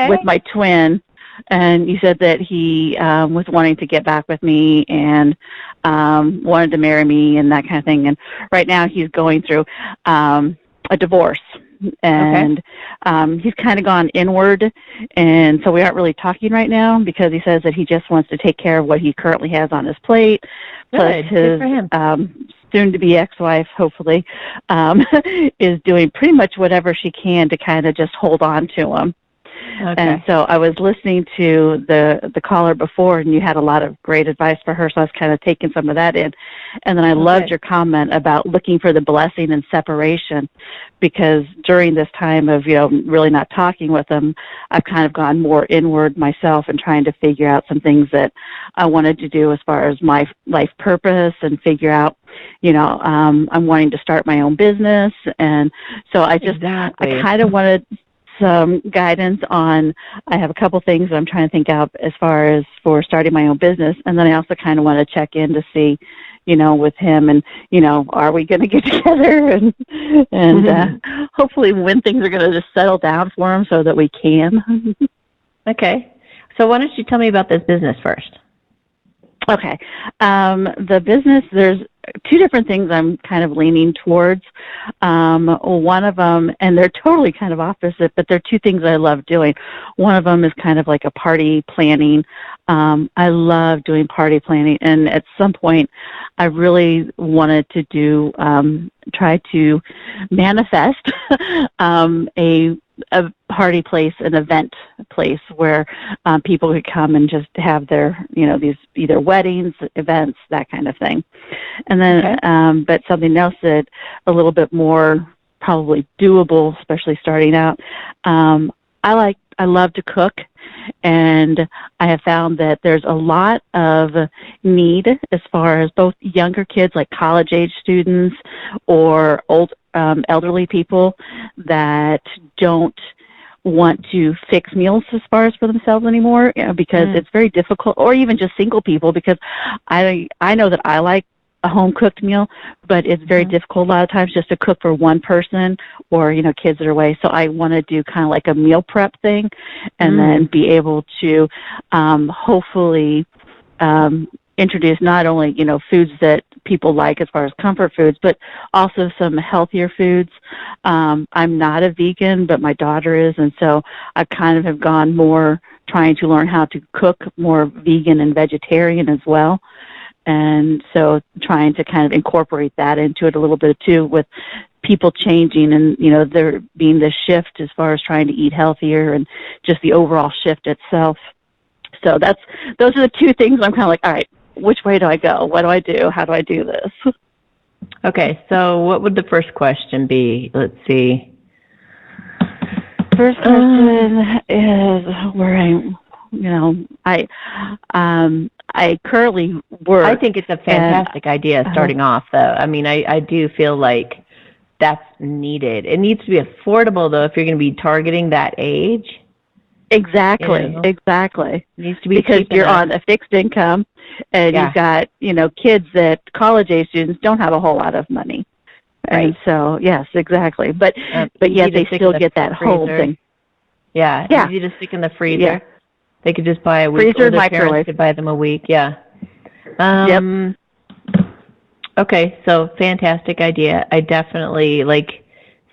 Speaker 4: With my twin. And you said that he was wanting to get back with me and wanted to marry me and that kind of thing. And right now he's going through a divorce. And he's kind of gone inward. And so we aren't really talking right now because he says that he just wants to take care of what he currently has on his plate.
Speaker 2: Good. Good for him.
Speaker 4: Soon-to-be ex-wife, hopefully, is doing pretty much whatever she can to kind of just hold on to him.
Speaker 2: Okay.
Speaker 4: And so I was listening to the caller before, and you had a lot of great advice for her, so I was kind of taking some of that in. And then I loved your comment about looking for the blessing in separation, because during this time of, really not talking with them, I've kind of gone more inward myself and trying to figure out some things that I wanted to do as far as my life purpose and figure out, I'm wanting to start my own business. And so I kind of wanted some guidance on, I have a couple things that I'm trying to think out as far as for starting my own business. And then I also kind of want to check in to see, with him and, are we going to get together and hopefully when things are going to just settle down for him so that we can.
Speaker 2: Okay. So why don't you tell me about this business first?
Speaker 4: Okay. The business, there's two different things I'm kind of leaning towards. One of them, and they're totally kind of opposite, but they're two things I love doing. One of them is kind of like a party planning. I love doing party planning, and at some point I really wanted to do, try to manifest a party place, an event place where people could come and just have their, these either weddings, events, that kind of thing. And then, but something else that a little bit more probably doable, especially starting out. I love to cook, and I have found that there's a lot of need as far as both younger kids, like college-age students, or elderly people that don't want to fix meals as far as for themselves anymore, because it's very difficult, or even just single people, because I know that I like a home-cooked meal, but it's very difficult a lot of times just to cook for one person or, kids that are away. So I want to do kind of like a meal prep thing and then be able to hopefully introduce not only, foods that people like as far as comfort foods, but also some healthier foods. I'm not a vegan, but my daughter is, and so I kind of have gone more trying to learn how to cook more vegan and vegetarian as well. And so trying to kind of incorporate that into it a little bit too, with people changing and, there being this shift as far as trying to eat healthier and just the overall shift itself. So those are the two things I'm kind of like, all right, which way do I go? What do I do? How do I do this?
Speaker 2: Okay, so what would the first question be? Let's see.
Speaker 4: First question is where I currently work.
Speaker 2: I think it's a fantastic idea starting off, though. I mean, I do feel like that's needed. It needs to be affordable, though, if you're going to be targeting that age.
Speaker 4: Exactly, exactly.
Speaker 2: It needs to be
Speaker 4: because you're on a fixed income, and you've got, kids that college-age students don't have a whole lot of money.
Speaker 2: Right.
Speaker 4: And so, yes, exactly. But yet they still get that whole thing.
Speaker 2: Yeah, easy to stick in the freezer. Yeah. They could just buy a week.
Speaker 4: Freezer,
Speaker 2: or their
Speaker 4: microwave.
Speaker 2: Parents could buy them a week. Yeah.
Speaker 4: Yep.
Speaker 2: Okay, so fantastic idea. I definitely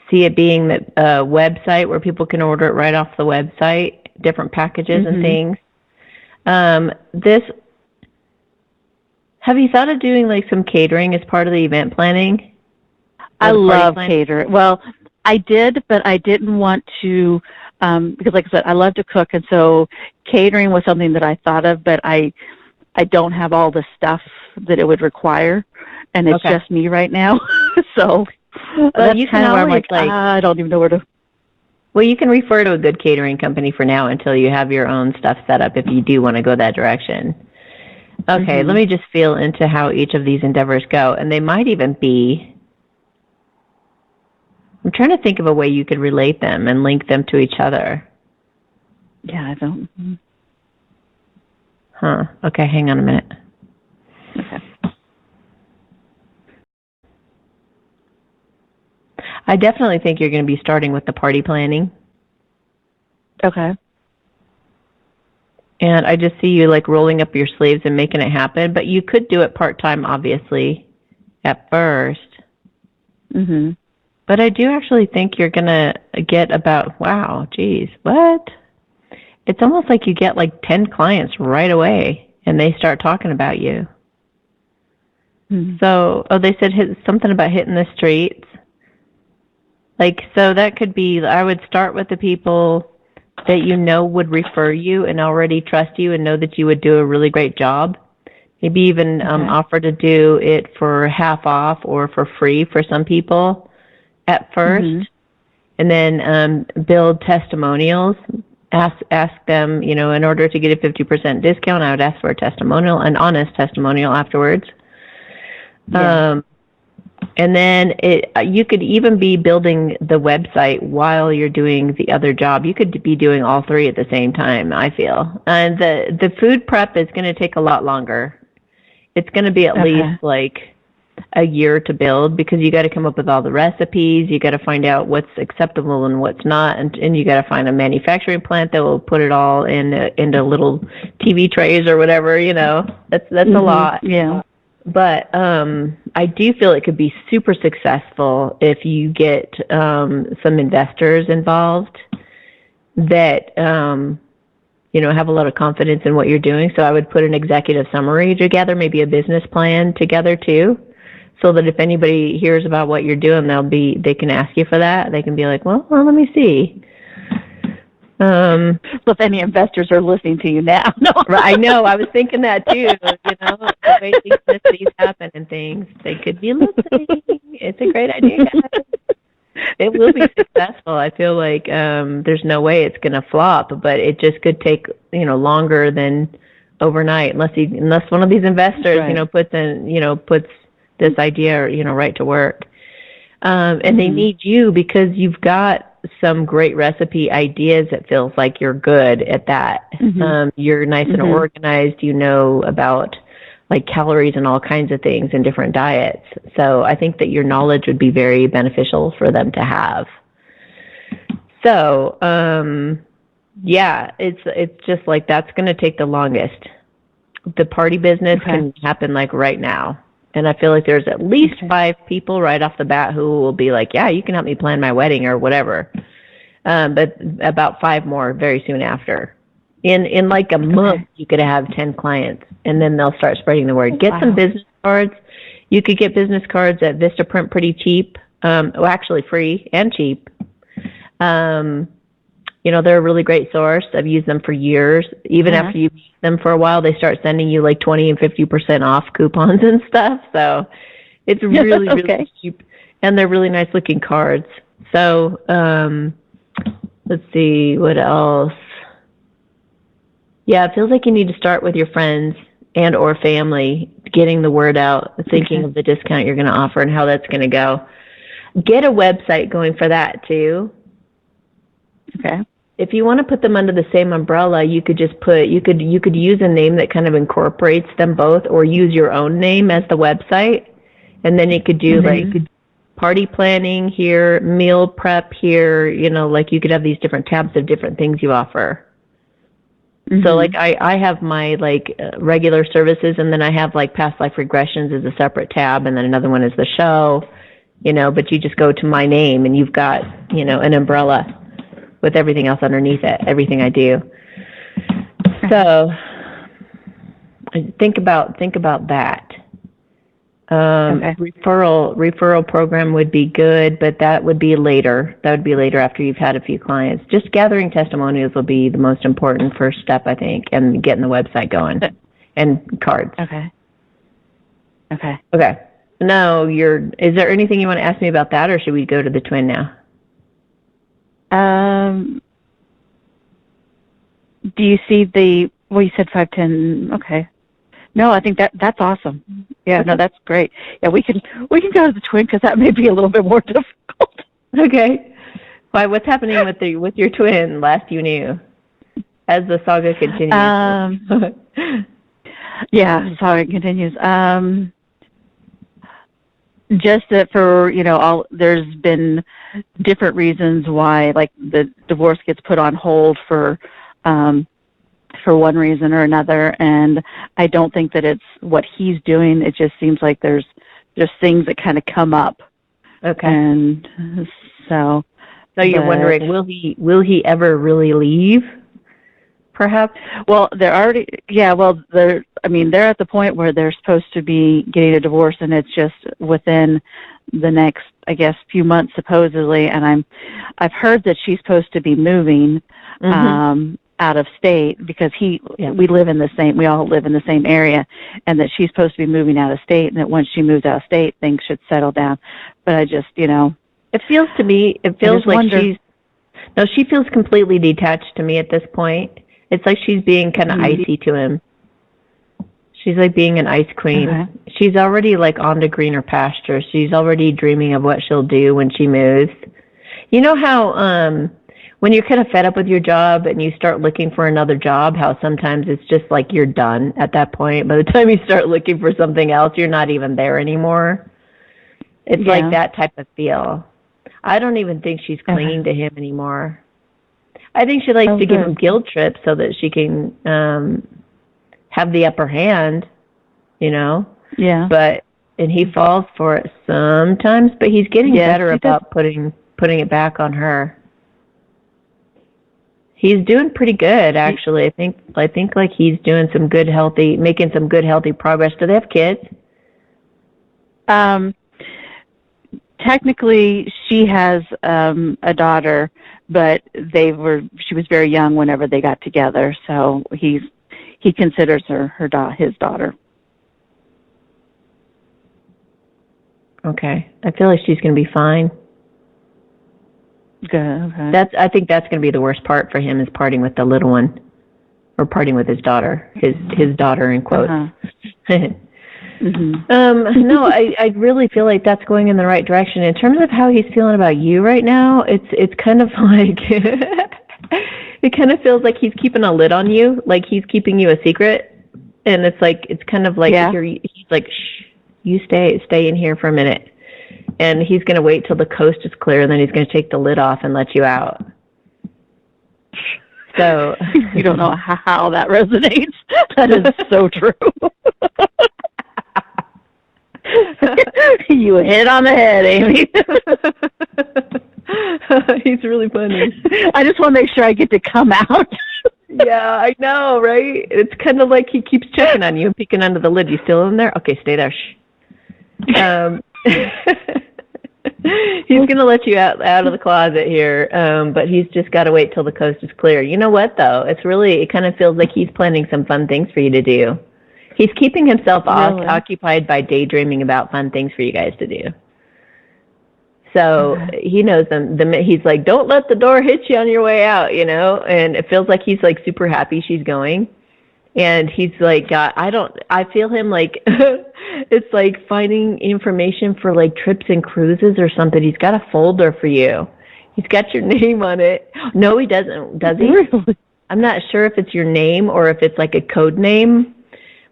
Speaker 2: see it being the website where people can order it right off the website, different packages and things. Have you thought of doing some catering as part of the event planning?
Speaker 4: I love catering. Well, I did, but I didn't want to, because like I said, I love to cook, and so catering was something that I thought of, but I don't have all the stuff that it would require, and it's just me right now. So that's
Speaker 2: you
Speaker 4: kind of where I'm
Speaker 2: always,
Speaker 4: I don't even know where to.
Speaker 2: Well, you can refer to a good catering company for now until you have your own stuff set up if you do want to go that direction. Okay, let me just feel into how each of these endeavors go. And they might even be, I'm trying to think of a way you could relate them and link them to each other.
Speaker 4: Yeah, I don't.
Speaker 2: Okay, hang on a minute.
Speaker 4: Okay.
Speaker 2: I definitely think you're going to be starting with the party planning.
Speaker 4: Okay.
Speaker 2: And I just see you like rolling up your sleeves and making it happen, but you could do it part-time, obviously, at first. But I do actually think you're going to get about, wow, geez, what? It's almost like you get like 10 clients right away and they start talking about you. So, they said something about hitting the streets. Like, so that could be, I would start with the people that you know would refer you and already trust you and know that you would do a really great job. Maybe even offer to do it for half off or for free for some people at first. And then build testimonials. Ask them, you know, in order to get a 50% discount, I would ask for a testimonial, an honest testimonial afterwards. And then you could even be building the website while you're doing the other job. You could be doing all three at the same time, I feel. And the food prep is going to take a lot longer. It's going to be at least like a year to build because you got to come up with all the recipes. You got to find out what's acceptable and what's not. And you got to find a manufacturing plant that will put it all into little TV trays or whatever, you know. That's a lot.
Speaker 4: Yeah.
Speaker 2: But I do feel it could be super successful if you get some investors involved that, you know, have a lot of confidence in what you're doing. So I would put an executive summary together, maybe a business plan together too, so that if anybody hears about what you're doing, they can ask you for that. They can be like, well let me see.
Speaker 4: So if any investors are listening to you now. No.
Speaker 2: Right, I know. I was thinking that too. You know, the way synchronicities happen and things, they could be listening. It's a great idea, guys. It will be successful. I feel like there's no way it's going to flop, but it just could take, you know, longer than overnight, unless one of these investors, you know, puts this idea, you know, right to work. And they need you because you've got some great recipe ideas. It feels like you're good at that. You're nice and organized. You know about like calories and all kinds of things in different diets. So I think that your knowledge would be very beneficial for them to have. So, yeah, it's just like that's going to take the longest. The party business can happen like right now. And I feel like there's at least 5 people right off the bat who will be like, yeah, you can help me plan my wedding or whatever. But about 5 more very soon after. In like a month, you could have 10 clients, and then they'll start spreading the word. Get some business cards. You could get business cards at Vistaprint pretty cheap. Well, actually free and cheap. You know, they're a really great source. I've used them for years. Even after you've used them for a while, they start sending you like 20 and 50% off coupons and stuff. So it's really, really cheap. And they're really nice looking cards. So let's see, what else? Yeah, it feels like you need to start with your friends and or family, getting the word out, thinking of the discount you're going to offer and how that's going to go. Get a website going for that too.
Speaker 4: Okay.
Speaker 2: If you want to put them under the same umbrella, you could just you could use a name that kind of incorporates them both, or use your own name as the website. And then you could do like party planning here, meal prep here, you know, like you could have these different tabs of different things you offer. So like I have my like regular services, and then I have like past life regressions as a separate tab, and then another one is the show, you know, but you just go to my name and you've got, you know, an umbrella with everything else underneath it, everything I do. So think about that. Referral program would be good, but that would be later. That would be later after you've had a few clients. Just gathering testimonials will be the most important first step, I think, and getting the website going and cards. Okay. Now, is there anything you want to ask me about that, or should we go to the twin now?
Speaker 4: Do you see you said 5, 10, okay. No, I think that's awesome. Yeah, no, that's great. Yeah, we can go to the twin because that may be a little bit more difficult.
Speaker 2: Okay. Why? What's happening with your twin? Last you knew, as the saga continues.
Speaker 4: Yeah, the saga continues. Just that for there's been different reasons why, like, the divorce gets put on hold for one reason or another, and I don't think that it's what he's doing. It just seems like there's just things that kind of come up.
Speaker 2: Okay.
Speaker 4: And so
Speaker 2: you're wondering, will he ever really leave? Perhaps.
Speaker 4: Well, they're already. Yeah. Well, they're at the point where they're supposed to be getting a divorce, and it's just within the next, I guess, few months supposedly. And I've heard that she's supposed to be moving. Out of state because we all live in the same area, and that she's supposed to be moving out of state, and that once she moves out of state, things should settle down. But I just,
Speaker 2: it feels like she feels completely detached to me at this point. It's like she's being kind of icy to him. She's like being an ice queen. Okay. She's already like on to greener pastures. She's already dreaming of what she'll do when she moves. You know how, when you're kind of fed up with your job and you start looking for another job, how sometimes it's just like you're done at that point. By the time you start looking for something else, you're not even there anymore. It's like that type of feel. I don't even think she's clinging to him anymore. I think she likes to give him guilt trips so that she can have the upper hand, Yeah. And he falls for it sometimes, but he's getting better about putting it back on her. He's doing pretty good, actually. I think like he's doing making some good, healthy progress. Do they have kids?
Speaker 4: Technically, she has a daughter, but she was very young whenever they got together, so he considers her his daughter.
Speaker 2: Okay, I feel like she's going to be fine.
Speaker 4: Good. Okay.
Speaker 2: I think that's going to be the worst part for him, is parting with the little one, or parting with his daughter, his daughter in quotes. No, I really feel like that's going in the right direction. In terms of how he's feeling about you right now, it's kind of like it kind of feels like he's keeping a lid on you, like he's keeping you a secret, and it's kind of like he's like, shh, you stay in here for a minute. And he's going to wait till the coast is clear, and then he's going to take the lid off and let you out. So
Speaker 4: you don't know how that resonates. That is so true. You hit it on the head, Amy.
Speaker 2: He's really funny.
Speaker 4: I just want to make sure I get to come out.
Speaker 2: Yeah, I know, right? It's kind of like he keeps checking on you and peeking under the lid. You still in there? Okay, stay there. Shh. He's going to let you out of the closet here, but he's just got to wait till the coast is clear. You know what, though? It kind of feels like he's planning some fun things for you to do. He's keeping himself occupied by daydreaming about fun things for you guys to do. So he knows them. He's like, don't let the door hit you on your way out, and it feels like he's like super happy she's going. And he's like, I feel him like, it's like finding information for like trips and cruises or something. He's got a folder for you. He's got your name on it. No, he doesn't. Does he?
Speaker 4: Really?
Speaker 2: I'm not sure if it's your name or if it's like a code name,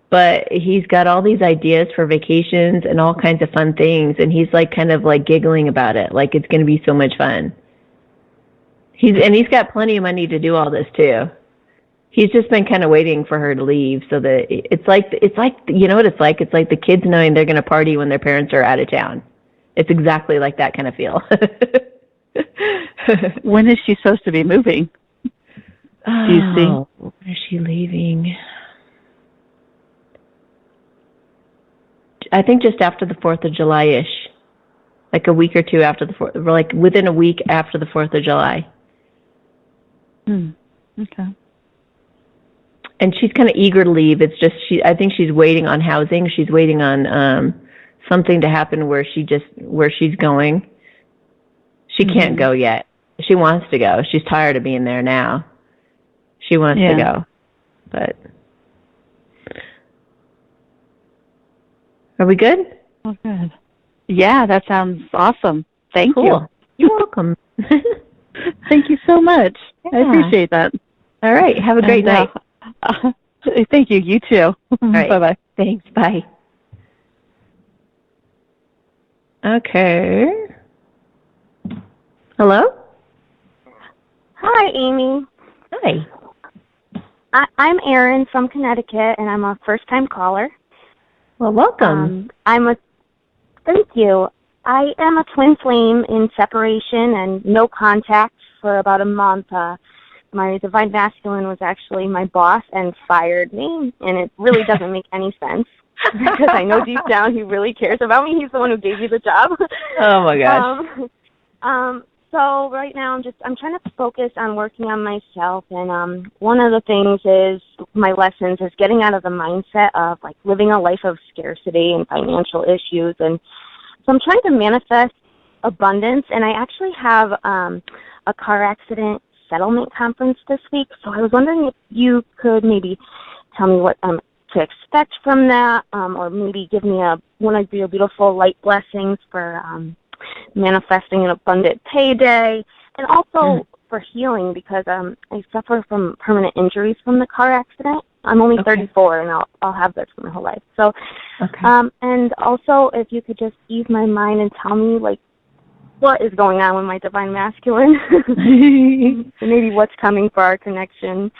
Speaker 2: but he's got all these ideas for vacations and all kinds of fun things. And he's like kind of like giggling about it. Like it's going to be so much fun. He's got plenty of money to do all this too. He's just been kind of waiting for her to leave, so that it's like you know what it's like? It's like the kids knowing they're going to party when their parents are out of town. It's exactly like that kind of feel.
Speaker 4: When is she supposed to be moving? Do you see?
Speaker 2: When is she leaving? I think just after the 4th of July-ish. Like a week or two after the 4th, like within a week after the 4th of July.
Speaker 4: Okay.
Speaker 2: And she's kind of eager to leave. It's just I think she's waiting on housing. She's waiting on something to happen where she's going. She can't go yet. She wants to go. She's tired of being there now. She wants to go. But Are we good?
Speaker 4: Oh, good. Yeah, that sounds awesome. Thank you.
Speaker 2: Cool. You're welcome.
Speaker 4: Thank you so much.
Speaker 2: Yeah.
Speaker 4: I appreciate that.
Speaker 2: All right. Have a great night.
Speaker 4: Thank you. You too.
Speaker 2: All right.
Speaker 4: Bye-bye.
Speaker 2: Thanks. Bye. Okay. Hello?
Speaker 5: Hi, Amy.
Speaker 2: Hi.
Speaker 5: I'm Erin from Connecticut, and I'm a first-time caller.
Speaker 2: Well, welcome.
Speaker 5: Thank you. I am a twin flame in separation and no contact for about a month. My divine masculine was actually my boss and fired me, and it really doesn't make any sense because I know deep down he really cares about me. He's the one who gave you the job.
Speaker 2: Oh my gosh.
Speaker 5: So right now I'm trying to focus on working on myself, and one of the things is my lessons is getting out of the mindset of like living a life of scarcity and financial issues, and so I'm trying to manifest abundance. And I actually have a car accident settlement conference this week, so I was wondering if you could maybe tell me what to expect from that, or maybe give me one of your beautiful light blessings for manifesting an abundant payday, and also for healing, because I suffer from permanent injuries from the car accident. I'm only 34, and I'll have this for my whole life. So, and also if you could just ease my mind and tell me like what is going on with my divine masculine, and maybe what's coming for our connection.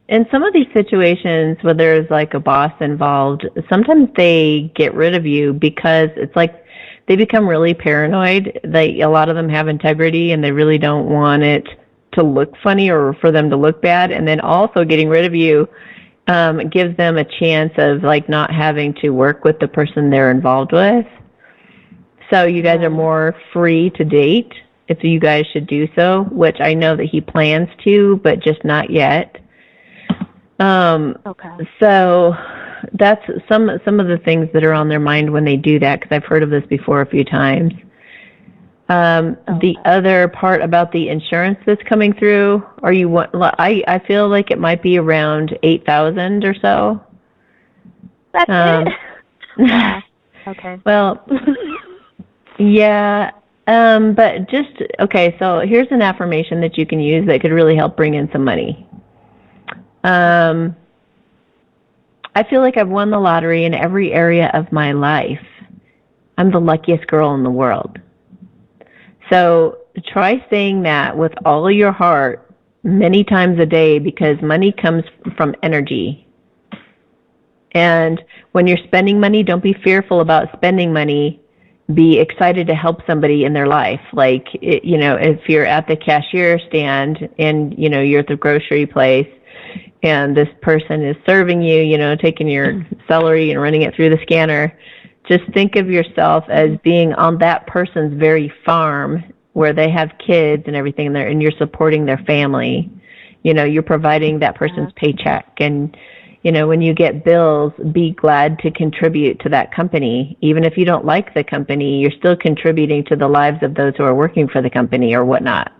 Speaker 2: In some of these situations where there's like a boss involved, sometimes they get rid of you because it's like they become really paranoid. A lot of them have integrity and they really don't want it to look funny or for them to look bad. And then also getting rid of you gives them a chance of like not having to work with the person they're involved with. So you guys are more free to date if you guys should do so, which I know that he plans to, but just not yet. So that's some of the things that are on their mind when they do that, because I've heard of this before a few times. The other part about the insurance that's coming through, I feel like it might be around 8,000 or so.
Speaker 5: That's it? Okay.
Speaker 2: Well, yeah, but so here's an affirmation that you can use that could really help bring in some money. I feel like I've won the lottery in every area of my life. I'm the luckiest girl in the world. So try saying that with all of your heart many times a day, because money comes from energy. And when you're spending money, don't be fearful about spending money. Be excited to help somebody in their life. Like, if you're at the cashier stand and, you're at the grocery place, and this person is serving you, taking your celery and running it through the scanner, just think of yourself as being on that person's very farm where they have kids and everything, and you're supporting their family. You're providing that person's paycheck. And, when you get bills, be glad to contribute to that company. Even if you don't like the company, you're still contributing to the lives of those who are working for the company or whatnot.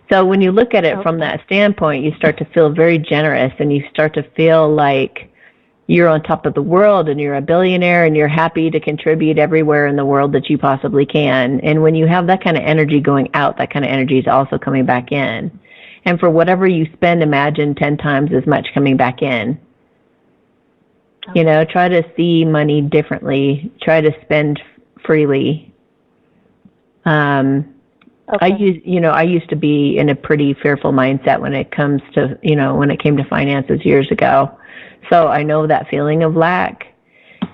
Speaker 2: So when you look at it from that standpoint, you start to feel very generous, and you start to feel like you're on top of the world and you're a billionaire and you're happy to contribute everywhere in the world that you possibly can. And when you have that kind of energy going out, that kind of energy is also coming back in. And for whatever you spend, imagine 10 times as much coming back in. Try to see money differently. Try to spend freely. I used to be in a pretty fearful mindset when it comes to, when it came to finances years ago. So I know that feeling of lack.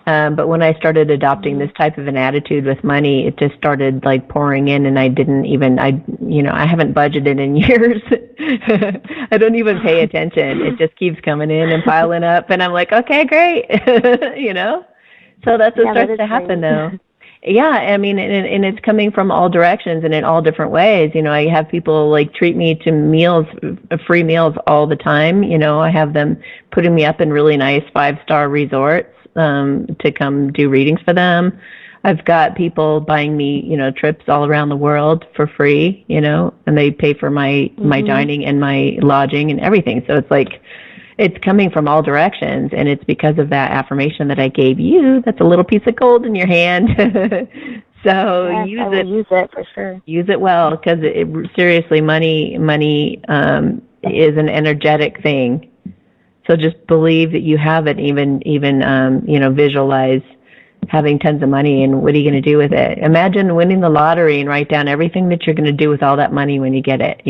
Speaker 2: But when I started adopting this type of an attitude with money, it just started like pouring in, and I haven't budgeted in years. I don't even pay attention. It just keeps coming in and piling up, and I'm like, okay, great. So that's what starts to happen though. Yeah, I mean, and it's coming from all directions and in all different ways. I have people like treat me to meals, free meals all the time. I have them putting me up in really nice 5-star resorts to come do readings for them. I've got people buying me, trips all around the world for free, and they pay for my dining and my lodging and everything. So it's like, it's coming from all directions, and it's because of that affirmation that I gave you. That's a little piece of gold in your hand. So
Speaker 5: yes,
Speaker 2: use
Speaker 5: I will use it for sure.
Speaker 2: Use it well, because seriously, money is an energetic thing. So just believe that you have it. Even visualize having tons of money, and what are you going to do with it? Imagine winning the lottery and write down everything that you're going to do with all that money when you get it.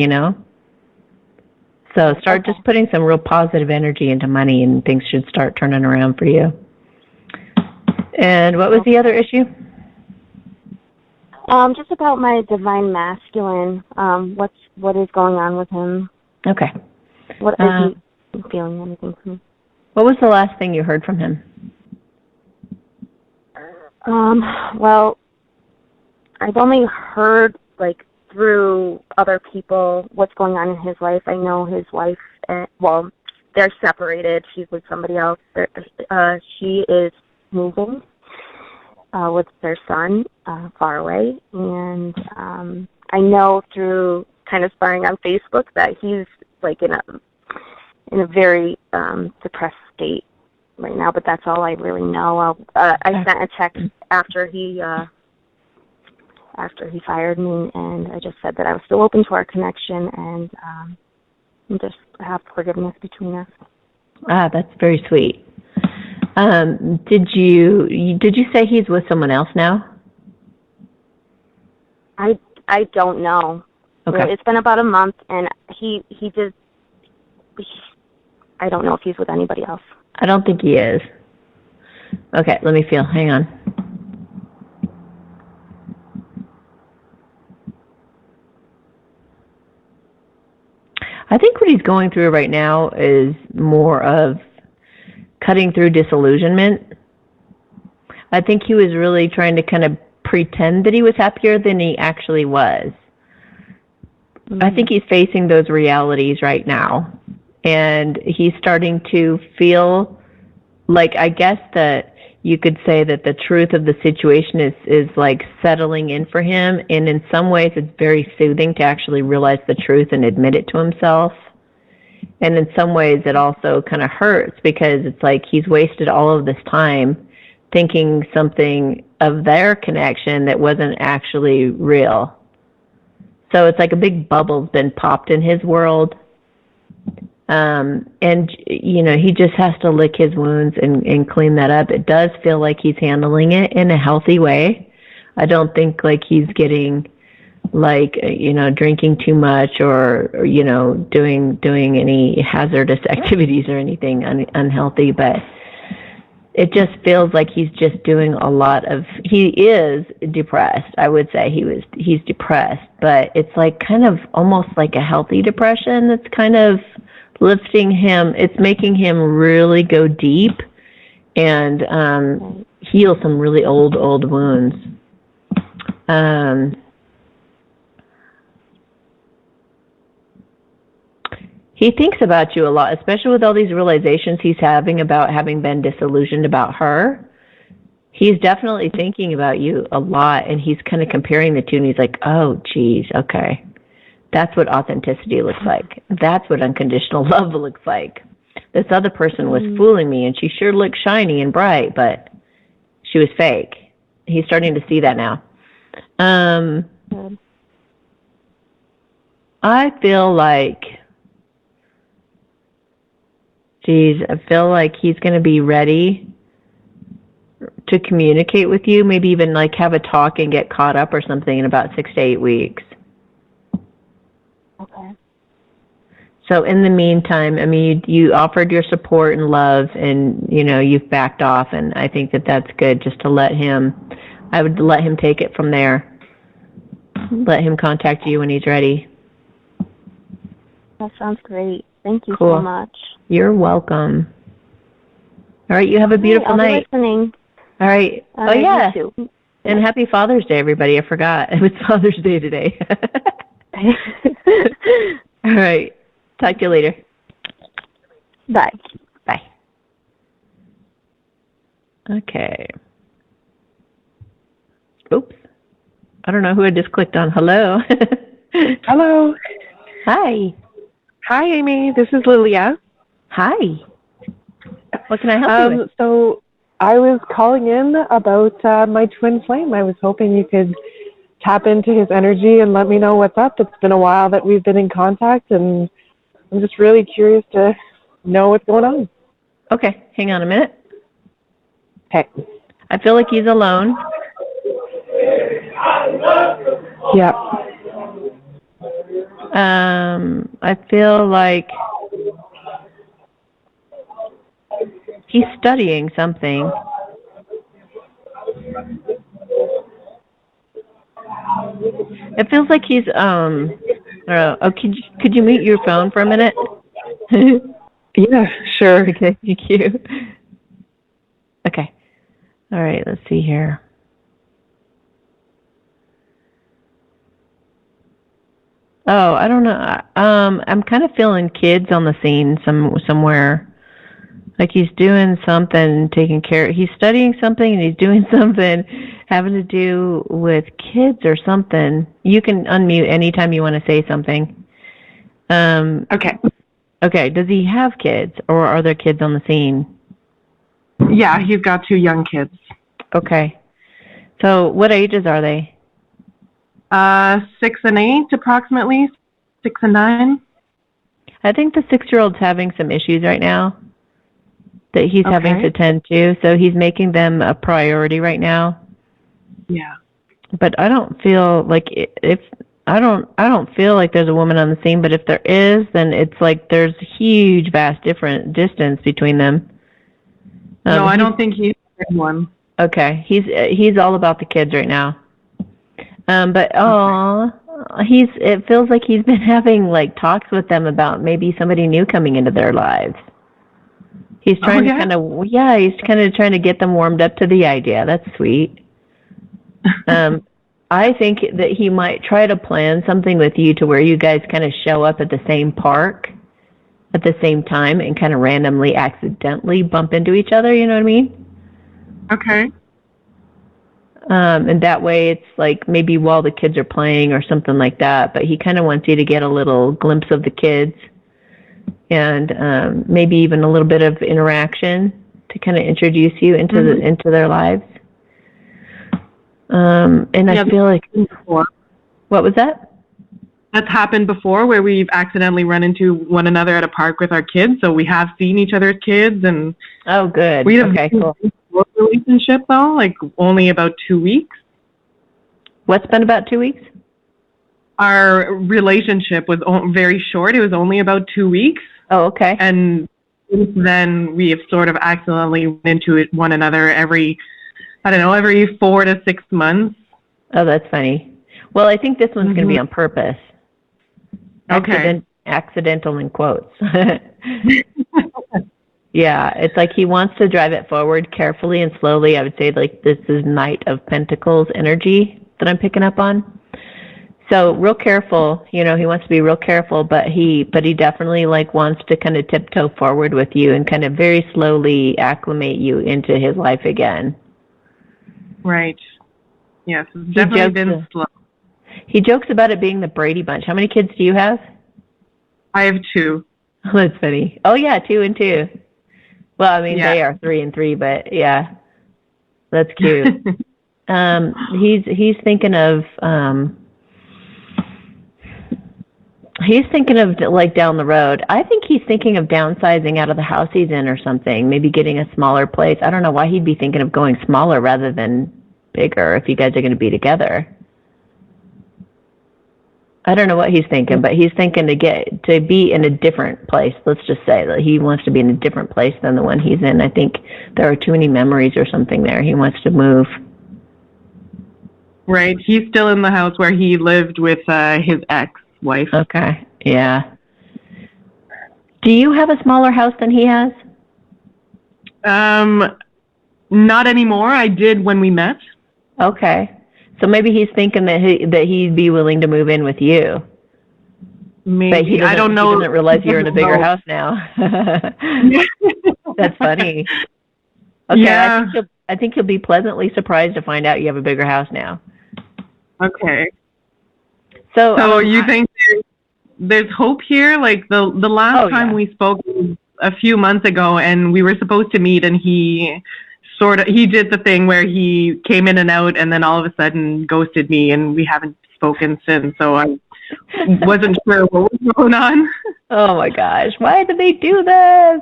Speaker 2: So start just putting some real positive energy into money, and things should start turning around for you. And what was the other issue?
Speaker 5: Just about my divine masculine. What is going on with him?
Speaker 2: Okay.
Speaker 5: What is he feeling? Anything from me?
Speaker 2: What was the last thing you heard from him?
Speaker 5: Well, I've only heard through other people what's going on in his life. I know his wife. They're separated. She's with somebody else. She is moving with their son far away, and I know through kind of sparring on Facebook that he's in a very depressed state right now. But that's all I really know. I sent a text after he fired me, and I just said that I was still open to our connection, and just have forgiveness between us.
Speaker 2: That's very sweet. Did you say he's with someone else now?
Speaker 5: I don't know.
Speaker 2: Okay.
Speaker 5: It's been about a month, and he just, I don't know if he's with anybody else.
Speaker 2: I don't think he is. Okay, let me feel. Hang on. I think what he's going through right now is more of cutting through disillusionment. I think he was really trying to kind of pretend that he was happier than he actually was. I think he's facing those realities right now, and he's starting to feel like, I guess that you could say that the truth of the situation is like settling in for him, and in some ways it's very soothing to actually realize the truth and admit it to himself. And in some ways it also kind of hurts, because it's like he's wasted all of this time thinking something of their connection that wasn't actually real. So it's like a big bubble's been popped in his world. And, he just has to lick his wounds and clean that up. It does feel like he's handling it in a healthy way. I don't think he's getting drinking too much or doing any hazardous activities or anything unhealthy, but it just feels like he's just doing a lot of, he is depressed. I would say he's depressed, but it's kind of almost like a healthy depression that's kind of lifting him. It's making him really go deep and heal some really old wounds. He thinks about you a lot, especially with all these realizations he's having about having been disillusioned about her. He's definitely thinking about you a lot, and he's kind of comparing the two, and he's like, oh, geez, okay. That's what authenticity looks like. That's what unconditional love looks like. This other person was fooling me, and she sure looked shiny and bright, but she was fake. He's starting to see that now. I feel like, I feel like he's going to be ready to communicate with you, maybe even have a talk and get caught up or something in about 6 to 8 weeks.
Speaker 5: Okay.
Speaker 2: So in the meantime, I mean, you offered your support and love, and, you've backed off, and I think that that's good, just to I would let him take it from there. Let him contact you when he's ready.
Speaker 5: That sounds great. Thank you
Speaker 2: Cool.
Speaker 5: so much.
Speaker 2: You're welcome. All right, you have a beautiful night.
Speaker 5: I'll be listening.
Speaker 2: All right.
Speaker 5: Oh,
Speaker 2: yeah.
Speaker 5: You too.
Speaker 2: And happy Father's Day, everybody. I forgot. It was Father's Day today. All right. Talk to you later.
Speaker 5: Bye.
Speaker 2: Bye. Okay. Oops. I don't know who I just clicked on. Hello.
Speaker 6: Hello.
Speaker 2: Hi.
Speaker 6: Hi, Amy. This is Lilia.
Speaker 2: Hi. What can I help you with?
Speaker 6: So I was calling in about my twin flame. I was hoping you could tap into his energy and let me know what's up. It's been a while that we've been in contact, and I'm just really curious to know what's going on.
Speaker 2: Okay, hang on a minute.
Speaker 6: Okay.
Speaker 2: I feel like he's alone.
Speaker 6: Yeah.
Speaker 2: I feel like he's studying something. It feels like he's I don't know. Oh, could you mute your phone for a minute?
Speaker 6: Yeah, sure.
Speaker 2: Okay, thank you. Okay. All right, let's see here. Oh, I don't know. I'm kind of feeling kids on the scene somewhere. Like he's doing something, taking care. He's studying something, and he's doing something having to do with kids or something. You can unmute anytime you want to say something.
Speaker 6: Okay.
Speaker 2: Okay. Does he have kids, or are there kids on the scene?
Speaker 6: Yeah, he's got 2 young kids.
Speaker 2: Okay. So what ages are they?
Speaker 6: 6 and 8, approximately. 6 and 9.
Speaker 2: I think the 6-year-old's having some issues right now that he's having to tend to, so he's making them a priority right now.
Speaker 6: Yeah.
Speaker 2: But I don't feel like I don't feel like there's a woman on the scene, but if there is, then it's like there's huge, vast different distance between them.
Speaker 6: No, I don't think he's the big one.
Speaker 2: Okay, he's all about the kids right now. But it feels like he's been having like talks with them about maybe somebody new coming into their lives. He's trying to he's kind of trying to get them warmed up to the idea. That's sweet. I think that he might try to plan something with you to where you guys kind of show up at the same park at the same time and kind of randomly, accidentally bump into each other. You know what I mean?
Speaker 6: Okay.
Speaker 2: And that way it's like maybe while the kids are playing or something like that, but he kind of wants you to get a little glimpse of the kids and maybe even a little bit of interaction to kind of introduce you into their lives. And I feel like
Speaker 6: before.
Speaker 2: What was that?
Speaker 6: That's happened before, where we've accidentally run into one another at a park with our kids. So we have seen each other's kids, and
Speaker 2: oh, good.
Speaker 6: We have
Speaker 2: cool.
Speaker 6: Relationship though, like only about 2 weeks.
Speaker 2: What's been about 2 weeks?
Speaker 6: Our relationship was very short. It was only about 2 weeks.
Speaker 2: Oh, okay.
Speaker 6: And then we have sort of accidentally run into one another every 4 to 6 months.
Speaker 2: Oh, that's funny. Well, I think this one's going to be on purpose.
Speaker 6: Okay.
Speaker 2: Accidental in quotes. Yeah, it's like he wants to drive it forward carefully and slowly. I would say like this is Knight of Pentacles energy that I'm picking up on. So real careful, he wants to be real careful, but he definitely like wants to kind of tiptoe forward with you and kind of very slowly acclimate you into his life again.
Speaker 6: Right. Yes, it's definitely been slow.
Speaker 2: He jokes about it being the Brady Bunch. How many kids do you have?
Speaker 6: I have 2.
Speaker 2: Oh, that's funny. Oh yeah, 2 and 2. Well, I mean, They are 3 and 3, but yeah, that's cute. He's thinking of like down the road. I think he's thinking of downsizing out of the house he's in or something. Maybe getting a smaller place. I don't know why he'd be thinking of going smaller rather than bigger if you guys are going to be together. I don't know what he's thinking, but he's thinking to be in a different place. Let's just say that he wants to be in a different place than the one he's in. I think there are too many memories or something there. He wants to move.
Speaker 6: Right. He's still in the house where he lived with his ex-wife.
Speaker 2: Okay. Yeah. Do you have a smaller house than he has?
Speaker 6: Not anymore. I did when we met.
Speaker 2: Okay. So maybe he's thinking that he'd be willing to move in with you.
Speaker 6: Maybe.
Speaker 2: But I don't know. He doesn't realize you're in a bigger house now. That's funny. Okay,
Speaker 6: yeah.
Speaker 2: I think you'll be pleasantly surprised to find out you have a bigger house now.
Speaker 6: Okay.
Speaker 2: So
Speaker 6: you think there's hope here? Like the last time we spoke, a few months ago, and we were supposed to meet, and he did the thing where he came in and out, and then all of a sudden ghosted me, and we haven't spoken since. So I wasn't sure what was going on.
Speaker 2: Oh my gosh, why do they do this?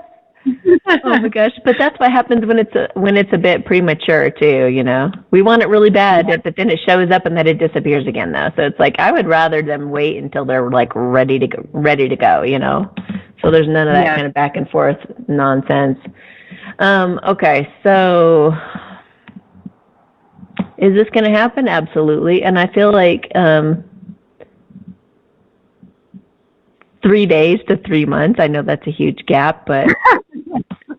Speaker 2: Oh my gosh, but that's what happens when it's a bit premature too, you know. We want it really bad, but then it shows up and then it disappears again though. So it's like I would rather them wait until they're like ready to go, you know. So there's none of that kind of back and forth nonsense. Okay, so is this going to happen? Absolutely. And I feel like 3 days to 3 months. I know that's a huge gap, but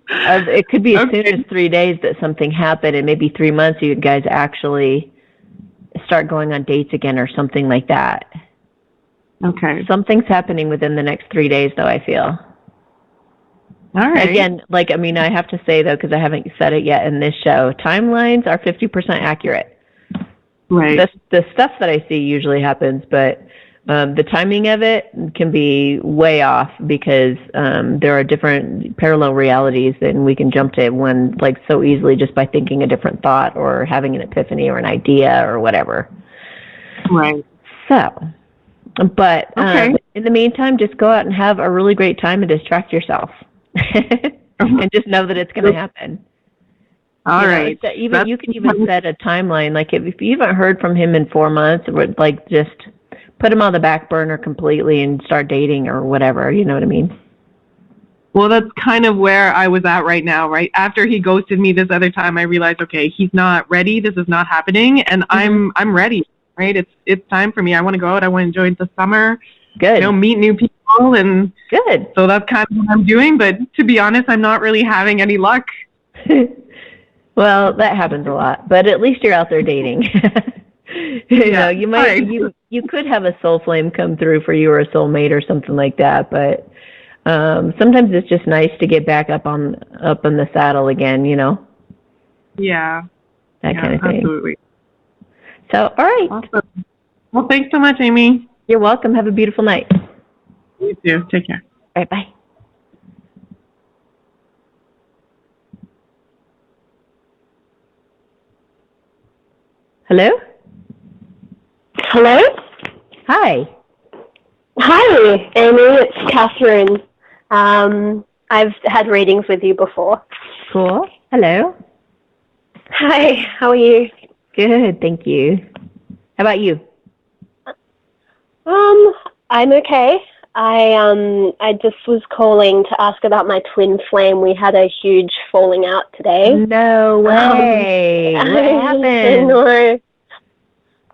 Speaker 2: it could be as soon as 3 days that something happened, and maybe 3 months you guys actually start going on dates again or something like that.
Speaker 6: Okay.
Speaker 2: Something's happening within the next 3 days, though, I feel.
Speaker 6: All right.
Speaker 2: Again, I have to say, though, because I haven't said it yet in this show, timelines are 50% accurate.
Speaker 6: Right.
Speaker 2: The stuff that I see usually happens, but the timing of it can be way off because there are different parallel realities, and we can jump to one like so easily just by thinking a different thought or having an epiphany or an idea or whatever.
Speaker 6: Right.
Speaker 2: So, but in the meantime, just go out and have a really great time and distract yourself. And just know that it's going to happen.
Speaker 6: All right.
Speaker 2: You can even set a timeline. Like if you haven't heard from him in 4 months, like just put him on the back burner completely and start dating or whatever. You know what I mean?
Speaker 6: Well, that's kind of where I was at right now. Right after he ghosted me this other time, I realized, okay, he's not ready. This is not happening, and I'm ready. Right? It's time for me. I want to go out. I want to enjoy the summer.
Speaker 2: Good.
Speaker 6: You know, meet new people, and
Speaker 2: good.
Speaker 6: So that's kind of what I'm doing. But to be honest, I'm not really having any luck.
Speaker 2: Well, that happens a lot, but at least you're out there dating. You know, you might you could have a soul flame come through for you or a soulmate or something like that, but sometimes it's just nice to get back up in the saddle again, you know.
Speaker 6: Yeah.
Speaker 2: That kind of thing.
Speaker 6: Absolutely.
Speaker 2: So, all right.
Speaker 6: Awesome. Well, thanks so much, Amy.
Speaker 2: You're welcome. Have a beautiful night.
Speaker 6: You too. Take care.
Speaker 2: All right, bye. Hello?
Speaker 7: Hello?
Speaker 2: Hi.
Speaker 7: Hi, Amy. It's Catherine. I've had readings with you before.
Speaker 2: Cool. Hello.
Speaker 7: Hi, how are you?
Speaker 2: Good, thank you. How about you?
Speaker 7: I'm okay. I just was calling to ask about my twin flame. We had a huge falling out today.
Speaker 2: No way. What happened?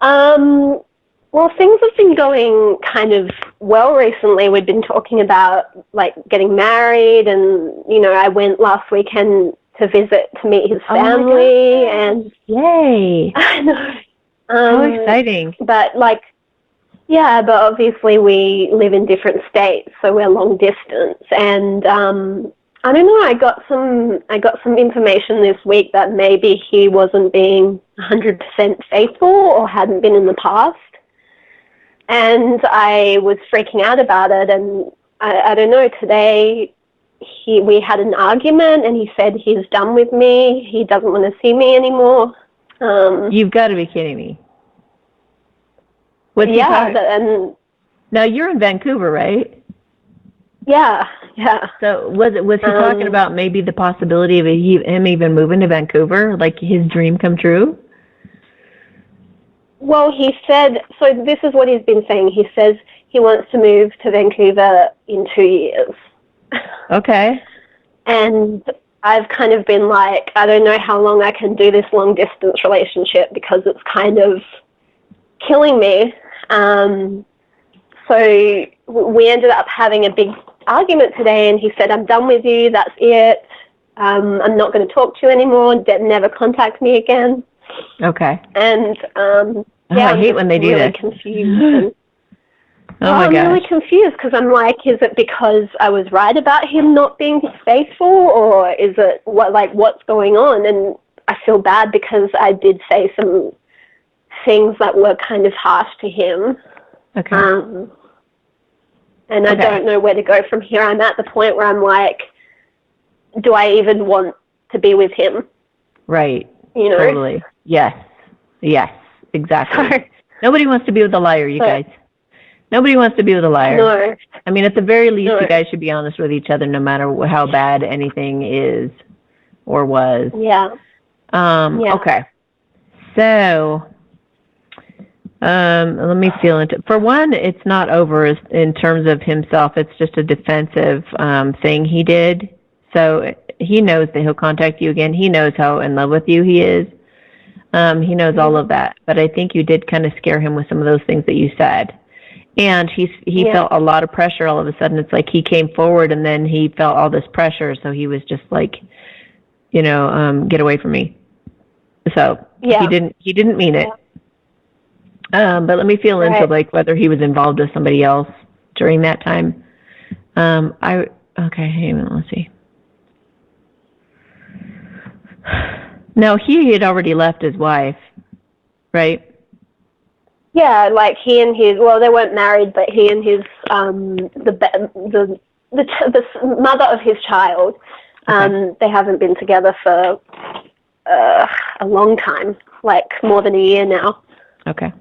Speaker 7: I know. Well, things have been going kind of well recently. We've been talking about like getting married, and you know, I went last weekend to visit to meet his family, and
Speaker 2: yay!
Speaker 7: I know.
Speaker 2: How exciting!
Speaker 7: But but obviously we live in different states, so we're long distance, and I don't know. I got some information this week that maybe he wasn't being 100% faithful or hadn't been in the past. And I was freaking out about it, and I don't know, today we had an argument, and he said he's done with me, he doesn't want to see me anymore.
Speaker 2: You've got to be kidding me.
Speaker 7: And
Speaker 2: now you're in Vancouver, right?
Speaker 7: Yeah.
Speaker 2: So was he talking about maybe the possibility of him even moving to Vancouver, like his dream come true?
Speaker 7: Well, he said, so this is what he's been saying. He says he wants to move to Vancouver in 2 years.
Speaker 2: Okay.
Speaker 7: And I've kind of been like, I don't know how long I can do this long distance relationship because it's kind of killing me. So we ended up having a big argument today, and he said, I'm done with you, that's it. I'm not going to talk to you anymore, never contact me again.
Speaker 2: Okay.
Speaker 7: And
Speaker 2: I hate when they do
Speaker 7: really
Speaker 2: this.
Speaker 7: Confused.
Speaker 2: I'm
Speaker 7: really confused because I'm like, is it because I was right about him not being faithful, or is it what's going on? And I feel bad because I did say some things that were kind of harsh to him.
Speaker 2: Okay.
Speaker 7: And I don't know where to go from here. I'm at the point where I'm like, do I even want to be with him?
Speaker 2: Right.
Speaker 7: You know?
Speaker 2: Totally. Yes. Yes. Exactly.
Speaker 7: So,
Speaker 2: Nobody wants to be with a liar, you guys. Nobody wants to be with a liar.
Speaker 7: No.
Speaker 2: I mean, at the very least, you guys should be honest with each other, no matter how bad anything is or was.
Speaker 7: Yeah.
Speaker 2: Okay. So, let me feel into. For one, it's not over in terms of himself. It's just a defensive thing he did. So he knows that he'll contact you again. He knows how in love with you he is. He knows all of that. But I think you did kind of scare him with some of those things that you said. And he felt a lot of pressure all of a sudden. It's like he came forward and then he felt all this pressure. So he was just like, you know, get away from me. So he didn't mean it. But let me feel into like whether he was involved with somebody else during that time. Okay, hang on, let's see. No, he had already left his wife, right?
Speaker 7: Yeah, like he and his, well, they weren't married, but he and his, the mother of his child, they haven't been together for a long time, like more than a year now.
Speaker 2: Okay.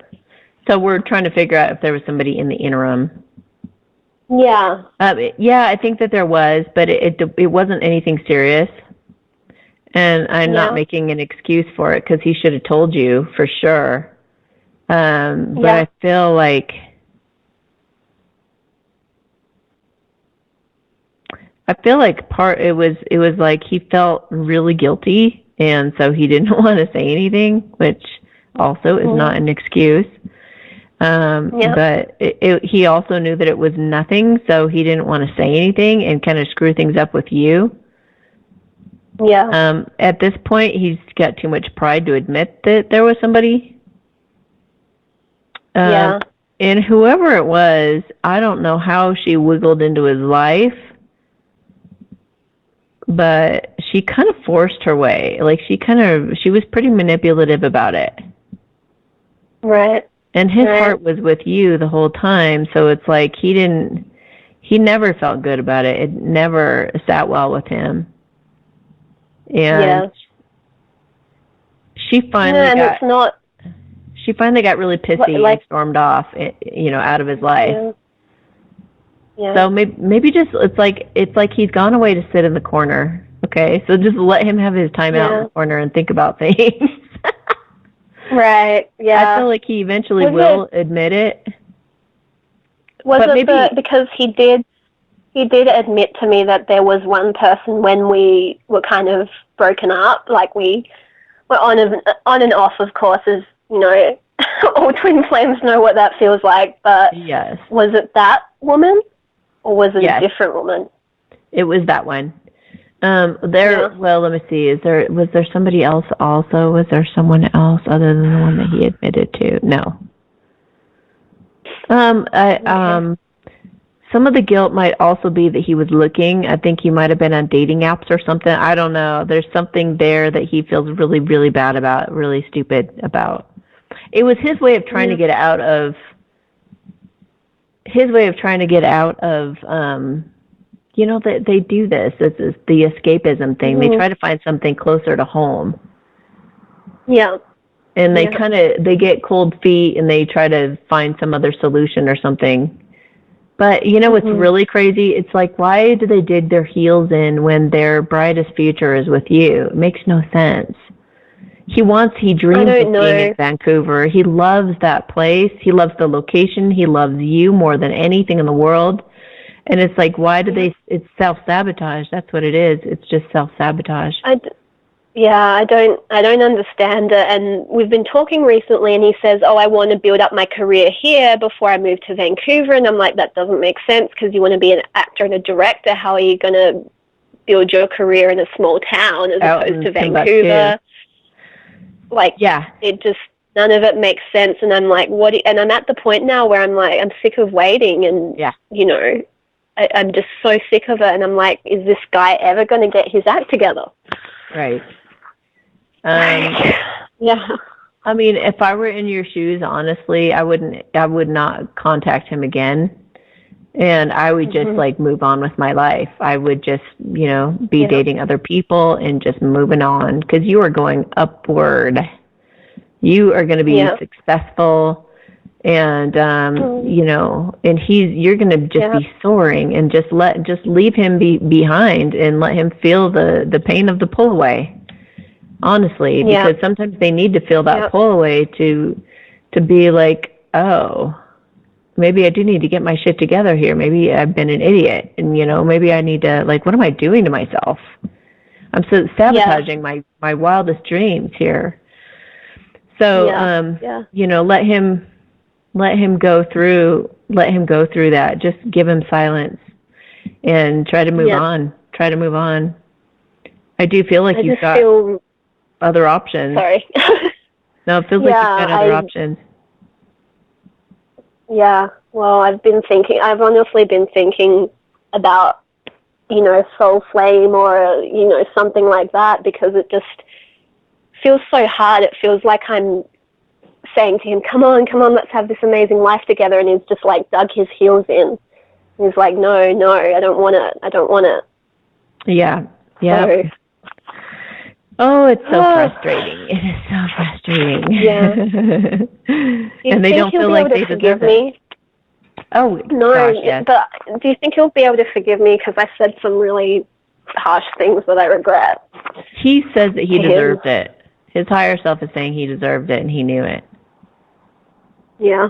Speaker 2: So we're trying to figure out if there was somebody in the interim.
Speaker 7: Yeah.
Speaker 2: Yeah, I think that there was, but it wasn't anything serious. And I'm not making an excuse for it because he should have told you for sure. But I feel like it was like he felt really guilty, and so he didn't want to say anything, which also is not an excuse. But he also knew that it was nothing, so he didn't want to say anything and kind of screw things up with you.
Speaker 7: Yeah.
Speaker 2: At this point, he's got too much pride to admit that there was somebody. And whoever it was, I don't know how she wiggled into his life, but she kind of forced her way. Like she was pretty manipulative about it.
Speaker 7: Right.
Speaker 2: And his heart was with you the whole time, so it's like he never felt good about it. It never sat well with him. And she finally got really pissy and stormed off, you know, out of his life. Yeah. So maybe just it's like he's gone away to sit in the corner. Okay, so just let him have his time out in the corner and think about things.
Speaker 7: Right. Yeah.
Speaker 2: I feel like he eventually will admit it.
Speaker 7: Because he did admit to me that there was one person when we were kind of broken up, like we were on and off, of course, as you know, all twin flames know what that feels like. But was it that woman, or was it a different woman?
Speaker 2: It was that one. Well, let me see. Was there somebody else also? Was there someone else other than the one that he admitted to? No. Some of the guilt might also be that he was looking. I think he might have been on dating apps or something. I don't know. There's something there that he feels really, really bad about, really stupid about. It was his way of trying to get out of. You know, that they do this. This is the escapism thing. They try to find something closer to home.
Speaker 7: Yeah.
Speaker 2: And they get cold feet and they try to find some other solution or something. But you know what's really crazy? It's like, why do they dig their heels in when their brightest future is with you? It makes no sense. He dreams of being in Vancouver. He loves that place. He loves the location. He loves you more than anything in the world. And it's like, why do it's self-sabotage. That's what it is. It's just self-sabotage.
Speaker 7: I don't understand it. And we've been talking recently and he says, I want to build up my career here before I move to Vancouver. And I'm like, that doesn't make sense because you want to be an actor and a director. How are you going to build your career in a small town as opposed to Vancouver? It just, none of it makes sense. And I'm like, and I'm at the point now where I'm like, I'm sick of waiting and, you know, I'm just so sick of it. And I'm like, is this guy ever going to get his act together?
Speaker 2: Right.
Speaker 7: Yeah.
Speaker 2: I mean, if I were in your shoes, honestly, I would not contact him again. And I would just like move on with my life. I would just, be dating other people and just moving on, because you are going upward. You are going to be successful, and and you're going to just be soaring, and just leave him behind and let him feel the pain of the pull away. Honestly, because sometimes they need to feel that pull away to be like, oh, maybe I do need to get my shit together here. Maybe I've been an idiot, and maybe I need to, like, what am I doing to myself? I'm so sabotaging my wildest dreams here. So let him go through that. Just give him silence and try to move on. Try to move on. I do feel like you've got other options.
Speaker 7: Sorry.
Speaker 2: No, it feels like you've got other options.
Speaker 7: Yeah, well, I've honestly been thinking about, soul flame or, something like that, because it just feels so hard. It feels like I'm saying to him, come on, let's have this amazing life together. And he's just like dug his heels in. And he's like, no, I don't want it. Yeah.
Speaker 2: Yeah.
Speaker 7: So,
Speaker 2: oh, it's so frustrating. It is so frustrating.
Speaker 7: Yeah.
Speaker 2: And they don't feel like they deserve it. Oh,
Speaker 7: no,
Speaker 2: gosh, yes.
Speaker 7: But do you think he'll be able to forgive me? Because I said some really harsh things that I regret.
Speaker 2: He says that he deserved it. His higher self is saying he deserved it, and he knew it.
Speaker 7: Yeah.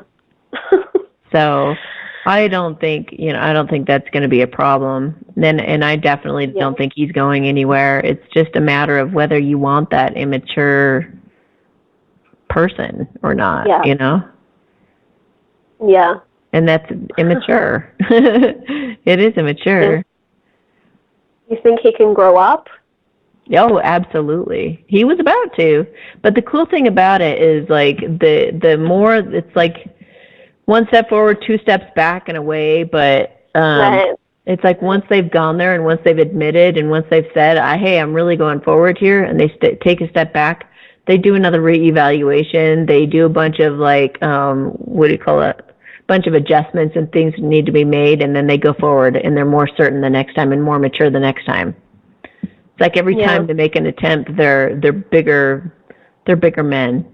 Speaker 2: So I don't think that's going to be a problem. And I definitely don't think he's going anywhere. It's just a matter of whether you want that immature person or not,
Speaker 7: Yeah.
Speaker 2: And that's immature. It is immature.
Speaker 7: You think he can grow up?
Speaker 2: Oh, absolutely. He was about to. But the cool thing about it is, like, the more, it's like one step forward, two steps back in a way, but it's like once they've gone there and once they've admitted and once they've said, hey, I'm really going forward here, and they take a step back, they do another reevaluation. They do a bunch of, like, bunch of adjustments and things need to be made, and then they go forward, and they're more certain the next time and more mature the next time. It's like every time they make an attempt, they're bigger men.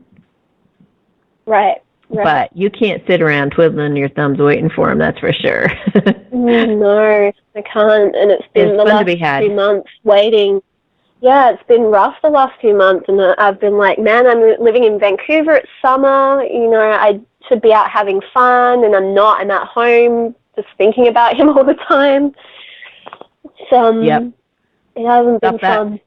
Speaker 7: Right.
Speaker 2: But you can't sit around twiddling your thumbs waiting for them, that's for sure.
Speaker 7: No, I can't. And it's been the last few months waiting. Yeah, it's been rough the last few months, and I've been like, man, I'm living in Vancouver, it's summer, I should be out having fun, and I'm not. I'm at home just thinking about him all the time. It hasn't been fun.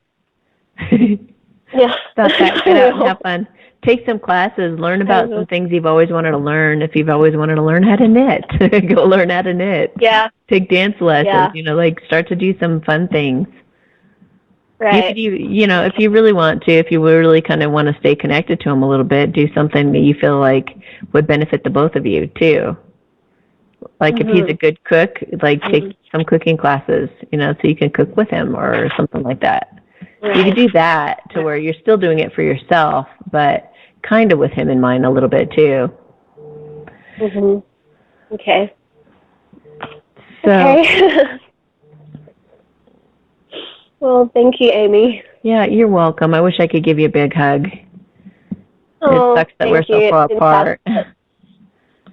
Speaker 7: Yeah.
Speaker 2: Stop that. Get out and have fun. Take some classes. Learn about some things you've always wanted to learn. If you've always wanted to learn how to knit, go learn how to knit.
Speaker 7: Yeah.
Speaker 2: Take dance lessons. Start to do some fun things.
Speaker 7: Right.
Speaker 2: If you really want to, if you really kind of want to stay connected to him a little bit, do something that you feel like would benefit the both of you too. Like if he's a good cook, like take some cooking classes, so you can cook with him or something like that. Right. You can do that to where you're still doing it for yourself, but kind of with him in mind a little bit too.
Speaker 7: Okay.
Speaker 2: So,
Speaker 7: okay. Well, thank you, Amy.
Speaker 2: Yeah, you're welcome. I wish I could give you a big hug.
Speaker 7: Oh,
Speaker 2: it sucks that we're so far apart.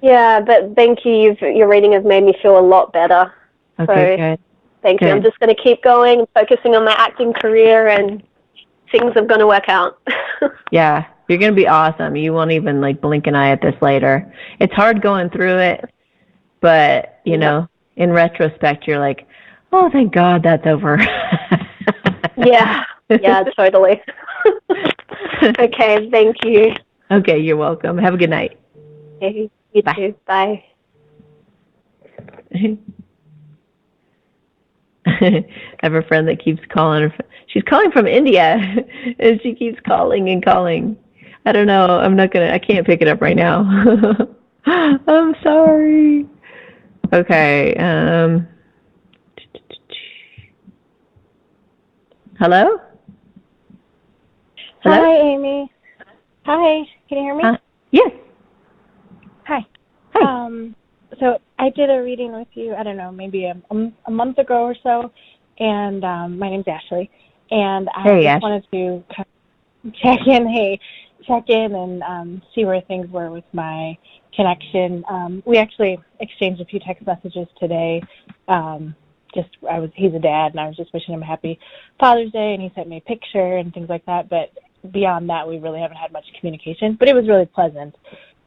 Speaker 7: Yeah, but thank you. Your reading has made me feel a lot better.
Speaker 2: Okay, good.
Speaker 7: Thank you. I'm just going to keep going and focusing on my acting career, and things are going to work out.
Speaker 2: Yeah, you're going to be awesome. You won't even blink an eye at this later. It's hard going through it, but, in retrospect, you're like, oh, thank God that's over.
Speaker 7: Yeah, totally. Okay, thank you.
Speaker 2: Okay, you're welcome. Have a good night.
Speaker 7: Okay, you
Speaker 2: Bye.
Speaker 7: too. Bye.
Speaker 2: I have a friend that keeps calling. She's calling from India, and she keeps calling and calling. I don't know. I can't pick it up right now. I'm sorry. Okay. Hello? Hello?
Speaker 8: Hi, Amy. Hi. Can you hear me?
Speaker 2: Yes.
Speaker 8: Hi.
Speaker 2: Hi.
Speaker 8: So I did a reading with you, I don't know, maybe a month ago or so, and my name's Ashley, and I just wanted to kind of check in and see where things were with my connection. We actually exchanged a few text messages today. He's a dad, and I was just wishing him a happy Father's Day, and he sent me a picture and things like that, but beyond that, we really haven't had much communication, but it was really pleasant.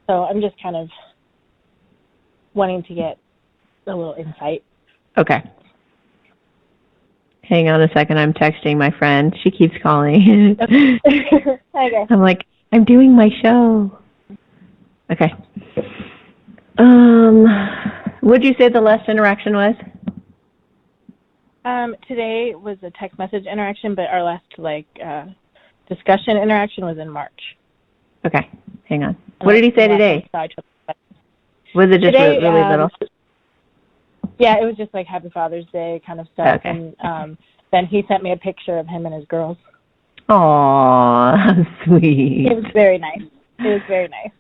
Speaker 8: So I'm just kind of wanting to get a little insight.
Speaker 2: Okay. Hang on a second. I'm texting my friend. She keeps calling.
Speaker 8: Okay.
Speaker 2: I'm like, I'm doing my show. Okay. What did you say the last interaction was?
Speaker 8: Today was a text message interaction, but our last discussion interaction was in March.
Speaker 2: Okay. Hang on. What did he say today? Was it just today, really little?
Speaker 8: Yeah, it was just like Happy Father's Day kind of stuff.
Speaker 2: Okay.
Speaker 8: And then he sent me a picture of him and his girls.
Speaker 2: Aww, how sweet.
Speaker 8: It was very nice. It was very nice.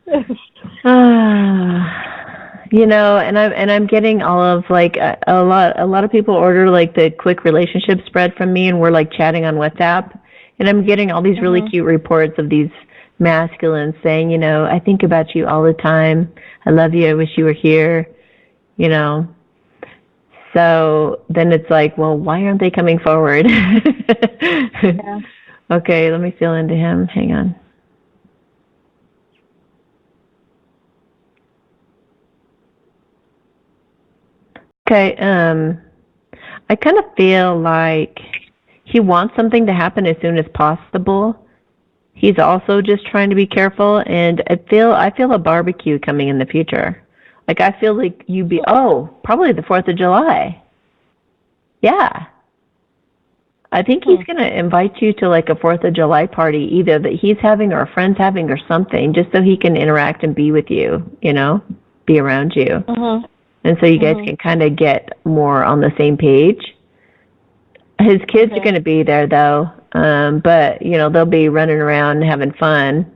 Speaker 2: And I'm getting all of a lot of people order the quick relationship spread from me, and we're chatting on WhatsApp, and I'm getting all these really cute reports of these masculines saying, I think about you all the time. I love you. I wish you were here. So then it's well, why aren't they coming forward?
Speaker 8: Yeah.
Speaker 2: Okay, let me feel into him. Hang on. Okay, I kind of feel like he wants something to happen as soon as possible. He's also just trying to be careful, and I feel a barbecue coming in the future. I feel like probably the 4th of July. Yeah. I think he's going to invite you to a 4th of July party, either that he's having or a friend's having or something, just so he can interact and be with you, be around you. And so you guys can kind of get more on the same page. His kids are going to be there, though, but, they'll be running around and having fun.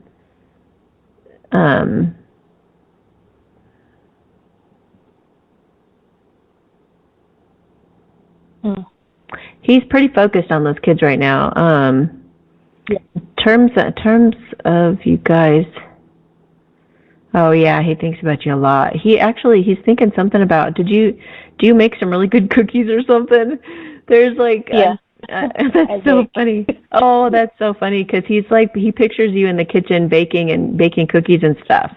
Speaker 2: He's pretty focused on those kids right now. Terms of you guys. Oh yeah, he thinks about you a lot. He's thinking something about. Do you make some really good cookies or something? There's that's so funny. Oh, that's so funny because he pictures you in the kitchen baking cookies and stuff,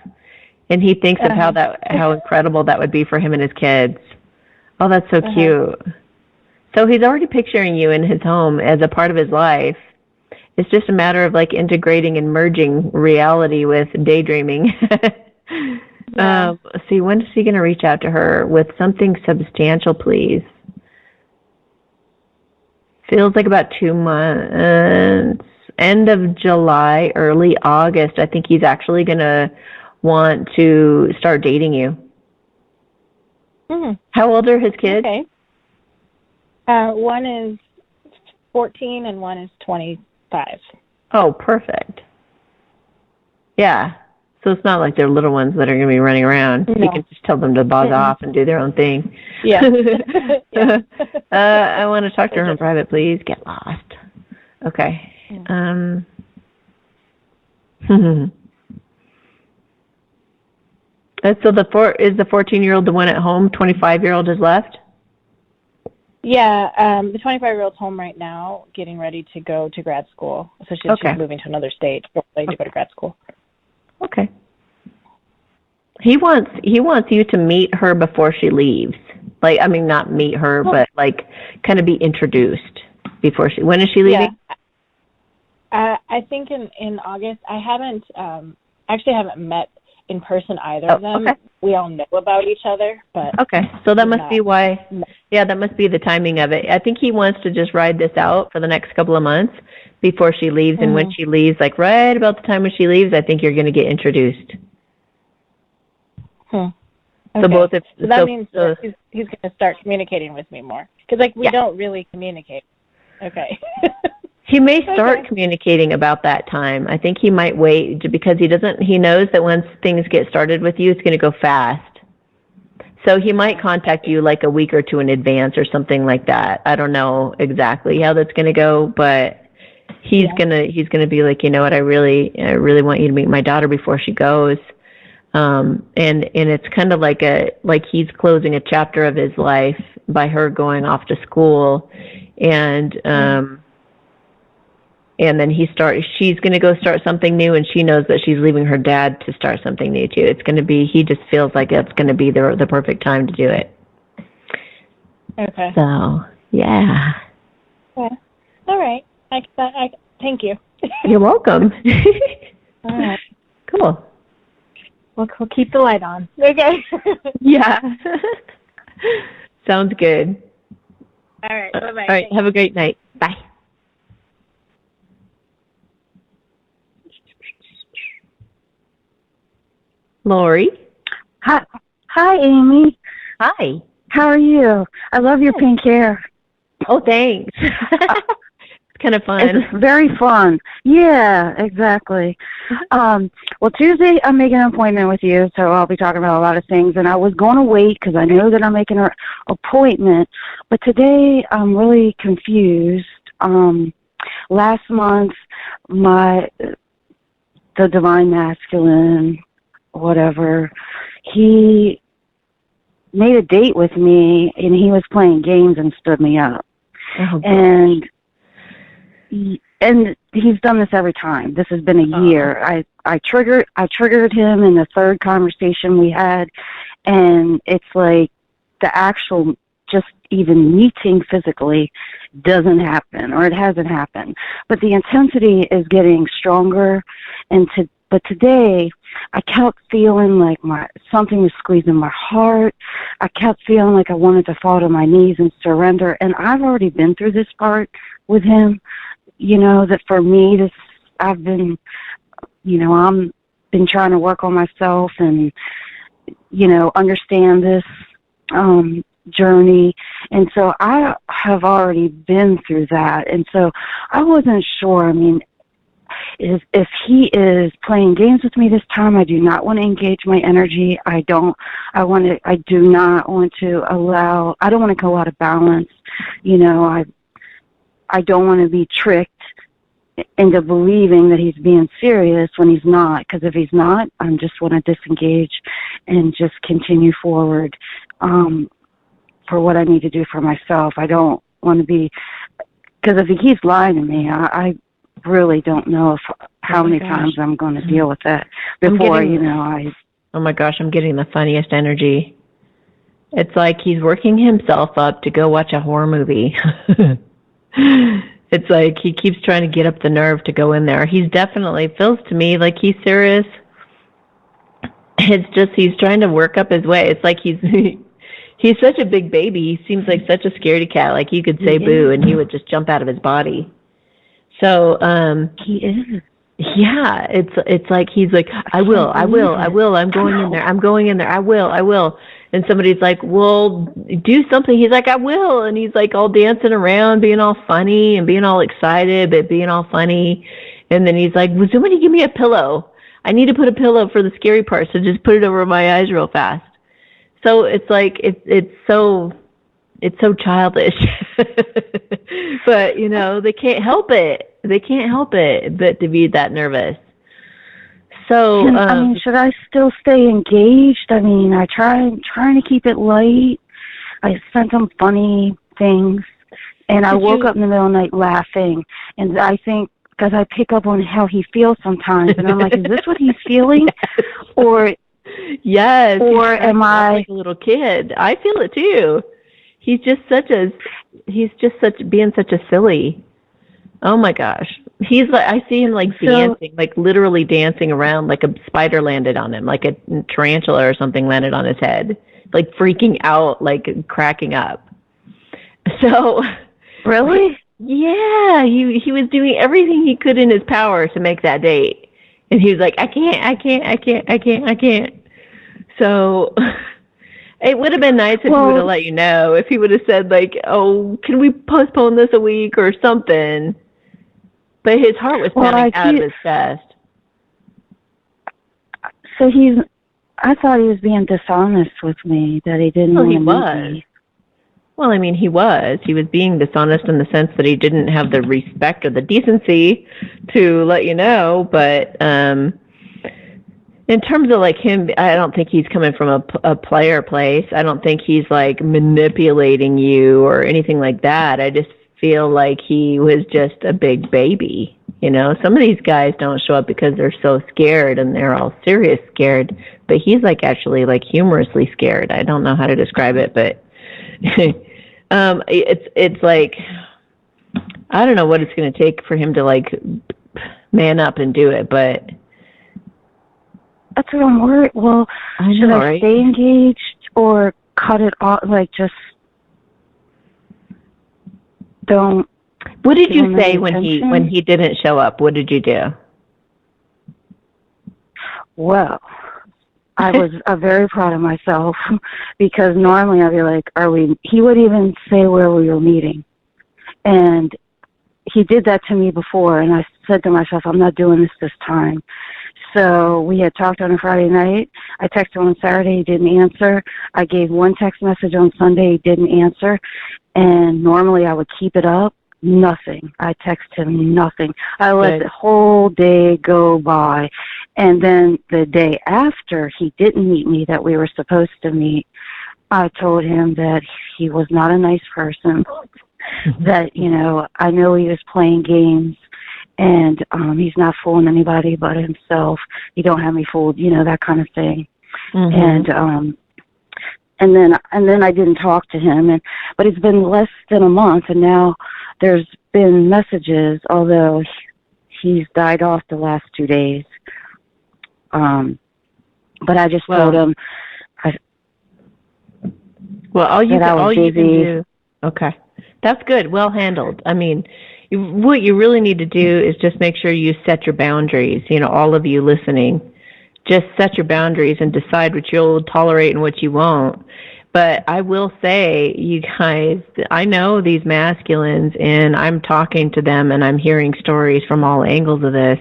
Speaker 2: and he thinks of how incredible that would be for him and his kids. Oh, that's so cute. So he's already picturing you in his home as a part of his life. It's just a matter of integrating and merging reality with daydreaming. See, when is he going to reach out to her with something substantial, please? Feels like about 2 months. End of July, early August. I think he's actually going to want to start dating you. How old are his kids?
Speaker 8: Okay. One is 14 and one is 25.
Speaker 2: Oh, perfect. Yeah. So it's not like they're little ones that are going to be running around. No. You can just tell them to buzz off and do their own thing.
Speaker 8: Yeah.
Speaker 2: I want to talk to her in private, please. Get lost. Okay. So is the 14-year-old the one at home? 25-year-old is left?
Speaker 8: Yeah, the 25-year-old's home right now, getting ready to go to grad school. So she's moving to another state, ready to go to grad school.
Speaker 2: Okay. He wants you to meet her before she leaves. Not meet her, but kind of be introduced before she. When is she leaving?
Speaker 8: Yeah. I think in August. I haven't met in person either of them. Okay. We all know about each other, but
Speaker 2: so that must be why. Yeah, that must be the timing of it. I think he wants to just ride this out for the next couple of months before she leaves, and when she leaves, right about the time when she leaves, I think you're going to get introduced.
Speaker 8: Okay.
Speaker 2: So
Speaker 8: that means that he's going to start communicating with me more, because we don't really communicate. Okay.
Speaker 2: He may start communicating about that time. I think he might wait because he knows that once things get started with you, it's going to go fast. So he might contact you like a week or two in advance or something like that. I don't know exactly how that's going to go, but he's gonna be like, you know what, I really want you to meet my daughter before she goes. And it's kind of like he's closing a chapter of his life by her going off to school, and then she's going to go start something new, and she knows that she's leaving her dad to start something new too. It's going to be, he just feels like it's going to be the perfect time to do it.
Speaker 8: Okay.
Speaker 2: So, yeah.
Speaker 8: Yeah. All right. I thank you.
Speaker 2: You're welcome.
Speaker 8: All right.
Speaker 2: Cool.
Speaker 8: We'll keep the light on. Okay.
Speaker 2: Yeah. Sounds good.
Speaker 8: All right. Bye-bye.
Speaker 2: All right. Have a great night. Bye. Lauri.
Speaker 9: Hi, Amy.
Speaker 2: Hi.
Speaker 9: How are you? I love your pink hair.
Speaker 2: Oh, thanks. It's kind of fun.
Speaker 9: It's very fun. Yeah, exactly. Well, Tuesday I'm making an appointment with you, so I'll be talking about a lot of things. And I was going to wait because I know that I'm making an appointment. But today I'm really confused. Last month, the Divine Masculine, whatever, he made a date with me, and he was playing games and stood me up.
Speaker 2: Oh,
Speaker 9: and he's done this every time. This has been a year. I triggered him in the third conversation we had, and it's like the actual just even meeting physically doesn't happen, or it hasn't happened. But the intensity is getting stronger, but today I kept feeling like something was squeezing my heart. I kept feeling like I wanted to fall to my knees and surrender. And I've already been through this part with him. You know, that for me, I've been trying to work on myself and, understand this journey. And so I have already been through that. And so I wasn't sure. I mean, if he is playing games with me this time, I do not want to engage my energy. I don't want to go out of balance. I don't want to be tricked into believing that he's being serious when he's not, because if he's not, I just want to disengage and just continue forward for what I need to do for myself. I don't want to be, because if he keeps lying to me, I really don't know how many times I'm going to deal with that before,
Speaker 2: Oh my gosh, I'm getting the funniest energy. It's like he's working himself up to go watch a horror movie. It's like he keeps trying to get up the nerve to go in there. He's definitely, feels to me like he's serious. It's just he's trying to work up his way. It's like he's such a big baby. He seems like such a scaredy cat. Like you could say boo and he would just jump out of his body. So
Speaker 9: he is.
Speaker 2: Yeah, it's like he's like, I will, I'm going in there, I will. And somebody's like, well, do something. He's like, I will. And he's like all dancing around, being all funny and being all excited, but being all funny. And then he's like, will somebody give me a pillow? I need to put a pillow for the scary part, so just put it over my eyes real fast. So it's like, it's so childish. But, they can't help it. They can't help it but to be that nervous. So,
Speaker 9: should I still stay engaged? I'm trying to keep it light. I sent him funny things, and I woke up in the middle of the night laughing. And I think, because I pick up on how he feels sometimes, and I'm like, is this what he's feeling? Or
Speaker 2: yes,
Speaker 9: or am I
Speaker 2: like a little kid? I feel it too. He's just being such a silly. Oh my gosh. He's like, I see him like dancing, like literally dancing around like a spider landed on him, like a tarantula or something landed on his head, like freaking out, like cracking up. So
Speaker 9: really?
Speaker 2: Yeah, he was doing everything he could in his power to make that date. And he was like, I can't. So it would have been nice if he would have let you know, if he would have said like, oh, can we postpone this a week or something? But his heart was pounding out of his chest.
Speaker 9: So I thought he was being dishonest with me, that he didn't want to meet me.
Speaker 2: Well, I mean, he was. He was being dishonest in the sense that he didn't have the respect or the decency to let you know. But in terms of like him, I don't think he's coming from a player place. I don't think he's like manipulating you or anything like that. I just feel like he was just a big baby. You know, some of these guys don't show up because they're so scared and they're all serious scared. But he's like actually like humorously scared. I don't know how to describe it, but it's like I don't know what it's going to take for him to like man up and do it, but
Speaker 9: that's what I'm worried. Well, should I stay engaged or cut it off? Like just don't.
Speaker 2: What did you say when he didn't show up? What did you do?
Speaker 9: Well, I was very proud of myself because normally I'd be like, he would even say where we were meeting. And he did that to me before, and I said to myself, I'm not doing this time. So we had talked on a Friday night. I texted him on Saturday. He didn't answer. I gave one text message on Sunday. He didn't answer. And normally I would keep it up. Nothing. I text him nothing. I let the whole day go by. And then the day after he didn't meet me that we were supposed to meet, I told him that he was not a nice person, that, you know, I know he was playing games and he's not fooling anybody but himself. He don't have me fooled, you know, that kind of thing. And then I didn't talk to him, but it's been less than a month, and now there's been messages, although he's died off the last 2 days. But I just told him
Speaker 2: all you can do. Okay, that's good. Well handled. I mean, what you really need to do is just make sure you set your boundaries. You know, all of you listening, just set your boundaries and decide what you'll tolerate and what you won't. But I will say, you guys, I know these masculines, and I'm talking to them, and I'm hearing stories from all angles of this.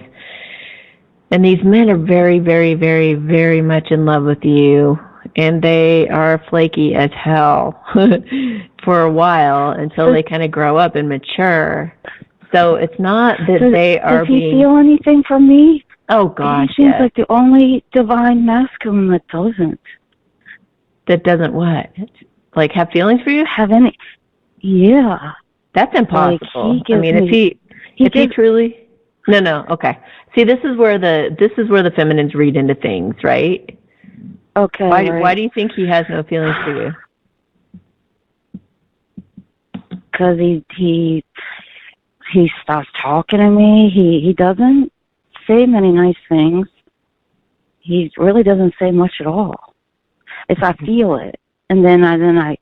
Speaker 2: And these men are very, very, very, very much in love with you, and they are flaky as hell for a while until they kind of grow up and mature. So it's not that they are being...
Speaker 9: Does he feel anything from me?
Speaker 2: Oh, gosh,
Speaker 9: he seems like the only divine masculine that doesn't.
Speaker 2: That doesn't what? Like have feelings for you?
Speaker 9: Have any? Yeah.
Speaker 2: That's impossible. Like I mean, if he truly. No. Okay. See, this is where the feminines read into things, right?
Speaker 9: Okay.
Speaker 2: Why do you think he has no feelings for you?
Speaker 9: Because he stops talking to me. He doesn't say many nice things. He really doesn't say much at all. If I feel it, and then I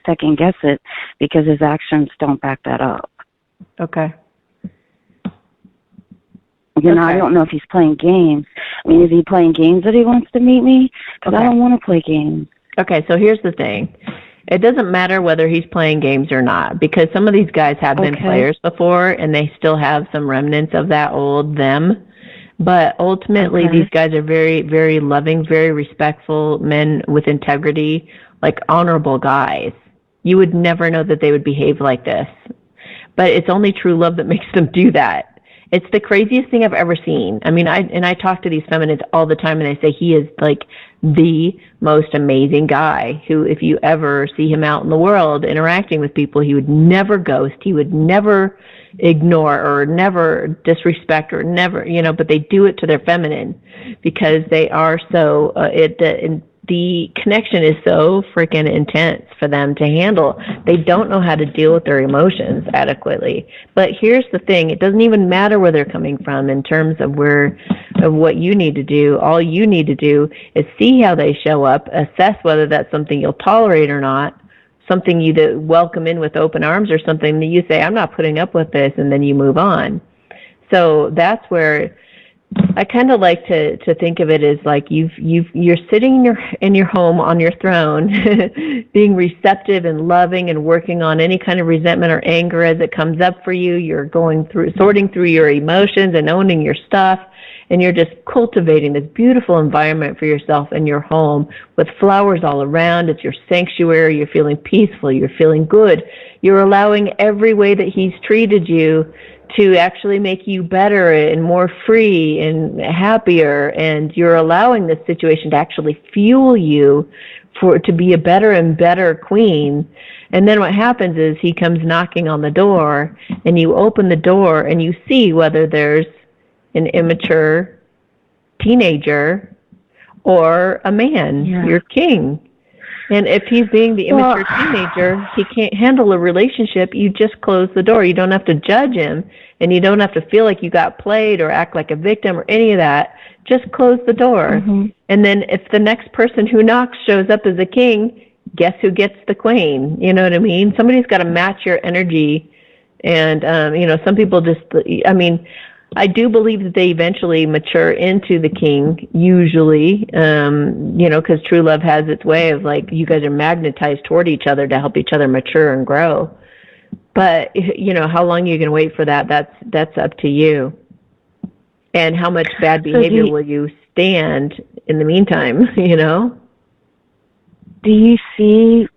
Speaker 9: second guess it because his actions don't back that up.
Speaker 2: Okay.
Speaker 9: You know, I don't know if he's playing games. I mean, is he playing games that he wants to meet me? Because I don't want to play games.
Speaker 2: Okay, so here's the thing. It doesn't matter whether he's playing games or not, because some of these guys have been players before, and they still have some remnants of that old them. But ultimately, these guys are very, very loving, very respectful men with integrity, like honorable guys. You would never know that they would behave like this. But it's only true love that makes them do that. It's the craziest thing I've ever seen. I mean, I talk to these feminists all the time, and I say he is like the most amazing guy who, if you ever see him out in the world interacting with people, he would never ghost. He would never ignore or never disrespect or never, you know, but they do it to their feminine because they are so, the connection is so freaking intense for them to handle. They don't know how to deal with their emotions adequately. But here's the thing. It doesn't even matter where they're coming from in terms of what you need to do. All you need to do is see how they show up, assess whether that's something you'll tolerate or not, something you welcome in with open arms, or something that you say, I'm not putting up with this, and then you move on. So that's where I kind of like to think of it as like you're sitting in your home on your throne, being receptive and loving and working on any kind of resentment or anger as it comes up for you. You're sorting through your emotions and owning your stuff, and you're just cultivating this beautiful environment for yourself in your home with flowers all around. It's your sanctuary. You're feeling peaceful. You're feeling good. You're allowing every way that he's treated you to actually make you better and more free and happier, and you're allowing this situation to actually fuel you to be a better and better queen. And then what happens is he comes knocking on the door, and you open the door and you see whether there's an immature teenager or a man, your king. And if he's being the immature teenager, he can't handle a relationship, you just close the door. You don't have to judge him, and you don't have to feel like you got played or act like a victim or any of that. Just close the door. Mm-hmm. And then if the next person who knocks shows up as a king, guess who gets the queen? You know what I mean? Somebody's got to match your energy. And, some people just, I do believe that they eventually mature into the king, usually, because true love has its way of, like, you guys are magnetized toward each other to help each other mature and grow. But, how long you can wait for that, that's up to you. And how much bad behavior will you stand in the meantime,
Speaker 9: Do you see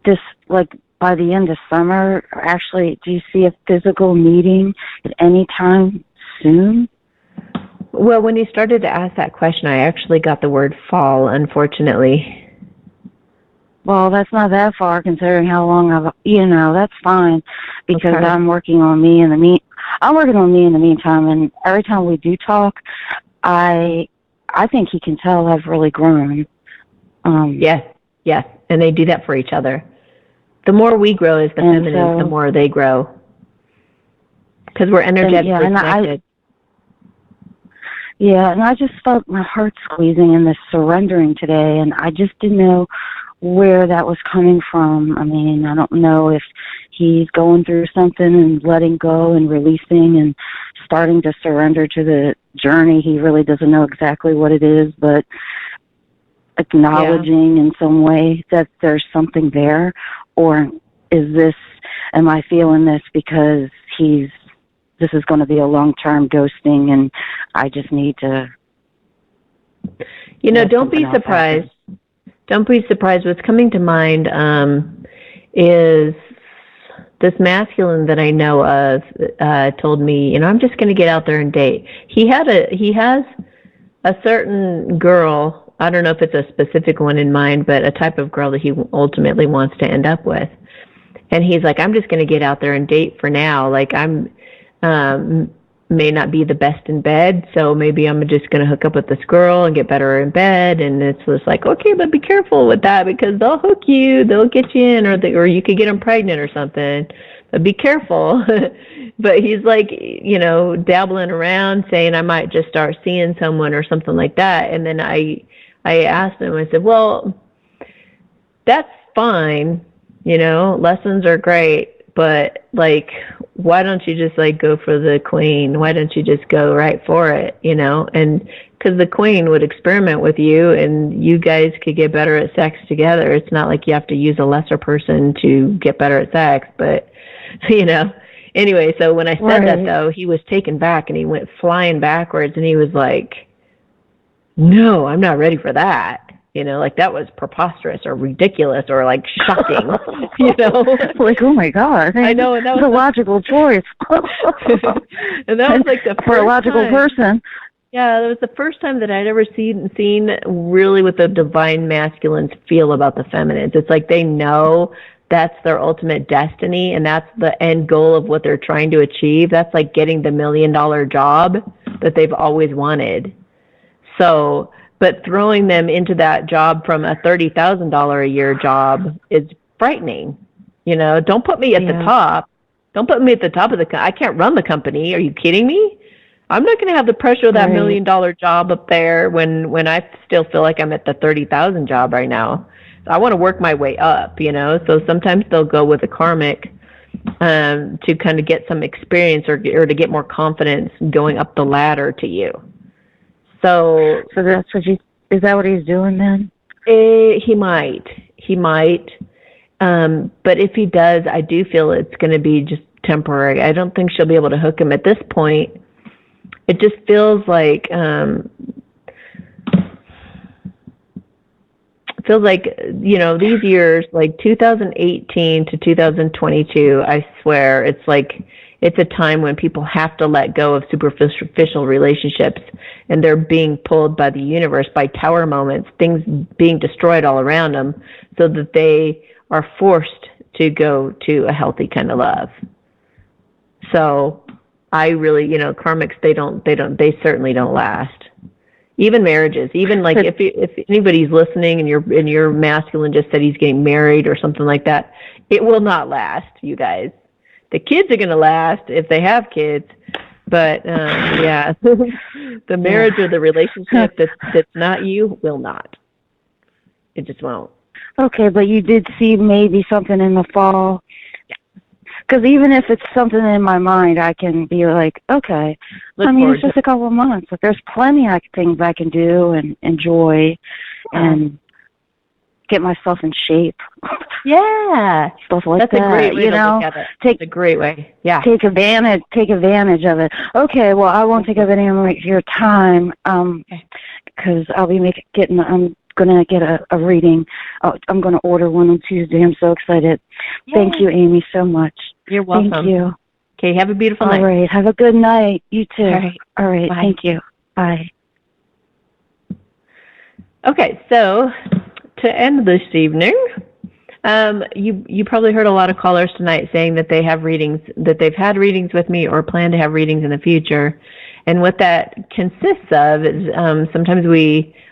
Speaker 9: this, like, by the end of summer, actually, do you see a physical meeting at any time soon?
Speaker 2: Well, when you started to ask that question, I actually got the word fall, unfortunately.
Speaker 9: Well, that's not that far considering how long that's fine, because
Speaker 2: Okay.
Speaker 9: I'm working on me in the meantime, and every time we do talk, I think he can tell I've really grown.
Speaker 2: Yes, and they do that for each other. The more we grow as the feminines, the more they grow. Because we're energetically connected.
Speaker 9: And I just felt my heart squeezing in this surrendering today, and I just didn't know where that was coming from. I mean, I don't know if he's going through something and letting go and releasing and starting to surrender to the journey. He really doesn't know exactly what it is, but acknowledging in some way that there's something there. Or am I feeling this because this is going to be a long-term ghosting and I just need to...
Speaker 2: don't be surprised. Don't be surprised. What's coming to mind is this masculine that I know of told me, I'm just going to get out there and date. He has a certain girl, I don't know if it's a specific one in mind, but a type of girl that he ultimately wants to end up with. And he's like, I'm just going to get out there and date for now. Like, I'm may not be the best in bed, so maybe I'm just going to hook up with this girl and get better in bed. And it's just like, okay, but be careful with that because they'll hook you, they'll get you in, or you could get them pregnant or something. But be careful. But he's like, dabbling around, saying I might just start seeing someone or something like that. And then I asked him, I said, well, that's fine, lessons are great, but, like, why don't you just, like, go for the queen? Why don't you just go right for it, And because the queen would experiment with you and you guys could get better at sex together. It's not like you have to use a lesser person to get better at sex, but, Anyway, so when I said that, though, he was taken back and he went flying backwards and he was like, no, I'm not ready for that. Like that was preposterous or ridiculous or like shocking,
Speaker 9: Like, oh my God.
Speaker 2: I know. And that was
Speaker 9: a logical choice.
Speaker 2: And that was like the
Speaker 9: for a logical person.
Speaker 2: Yeah, it was the first time that I'd ever seen really what the divine masculines feel about the feminines. It's like they know that's their ultimate destiny and that's the end goal of what they're trying to achieve. That's like getting the $1 million job that they've always wanted. So, but throwing them into that job from a $30,000 a year job is frightening. Don't put me at the top. Don't put me at the top of I can't run the company. Are you kidding me? I'm not going to have the pressure of that $1 million job up there when I still feel like I'm at the 30,000 job right now. I want to work my way up, So sometimes they'll go with a karmic to kind of get some experience or to get more confidence going up the ladder to you. So
Speaker 9: that's what is that what he's doing then?
Speaker 2: He might. But if he does, I do feel it's going to be just temporary. I don't think she'll be able to hook him at this point. It just feels like these years, like 2018 to 2022, I swear it's a time when people have to let go of superficial relationships, and they're being pulled by the universe, by tower moments, things being destroyed all around them, so that they are forced to go to a healthy kind of love. So I really, karmics, they certainly don't last. Even marriages, even like if anybody's listening and your masculine just said he's getting married or something like that, it will not last, you guys. The kids are going to last if they have kids, but the marriage or the relationship that's not you will not. It just won't.
Speaker 9: Okay, but you did see maybe something in the fall. Because even if it's something in my mind, I can be like, okay. It's just a couple of months. But there's plenty of things I can do and enjoy and get myself in shape.
Speaker 2: Yeah.
Speaker 9: Stuff like
Speaker 2: that. That's a great way to look at it. It's a great way. Yeah.
Speaker 9: Take advantage of it. Okay, well, I won't take up any more of your time because I'll be I'm going to get a reading. I'm going to order one on Tuesday. I'm so excited. Yay. Thank you, Amy, so much.
Speaker 2: You're welcome.
Speaker 9: Thank you.
Speaker 2: Okay, have a beautiful night.
Speaker 9: All right, have a good night. You too. All right.
Speaker 2: Bye.
Speaker 9: Thank you. Bye.
Speaker 2: Okay, so to end this evening, you probably heard a lot of callers tonight saying that they have readings, that they've had readings with me or plan to have readings in the future. And what that consists of is sometimes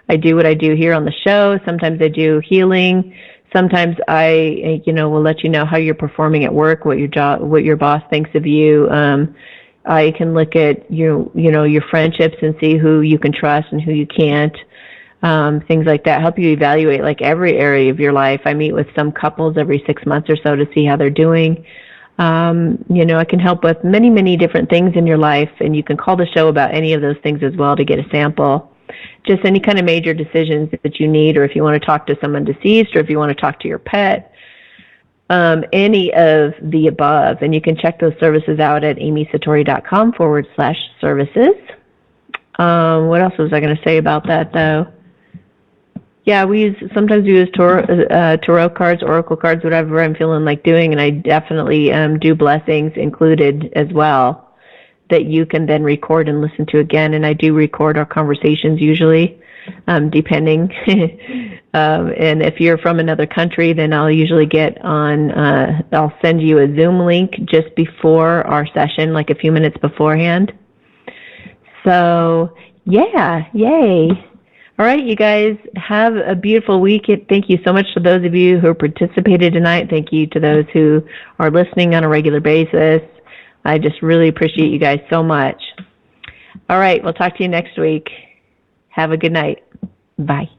Speaker 2: I do what I do here on the show. Sometimes I do healing. Sometimes I, will let you know how you're performing at work, what your boss thinks of you. I can look at your friendships and see who you can trust and who you can't. Things like that. Help you evaluate like every area of your life. I meet with some couples every 6 months or so to see how they're doing. I can help with many, many different things in your life, and you can call the show about any of those things as well to get a sample. Just any kind of major decisions that you need, or if you want to talk to someone deceased, or if you want to talk to your pet, any of the above. And you can check those services out at amysatori.com/services. What else was I going to say about that, though? Yeah, sometimes we use tarot cards, oracle cards, whatever I'm feeling like doing, and I definitely do blessings included as well that you can then record and listen to again. And I do record our conversations usually, depending. And if you're from another country, then I'll usually get on, I'll send you a Zoom link just before our session, like a few minutes beforehand. So, yeah, yay. All right, you guys, have a beautiful week. Thank you so much to those of you who participated tonight. Thank you to those who are listening on a regular basis. I just really appreciate you guys so much. All right, we'll talk to you next week. Have a good night. Bye.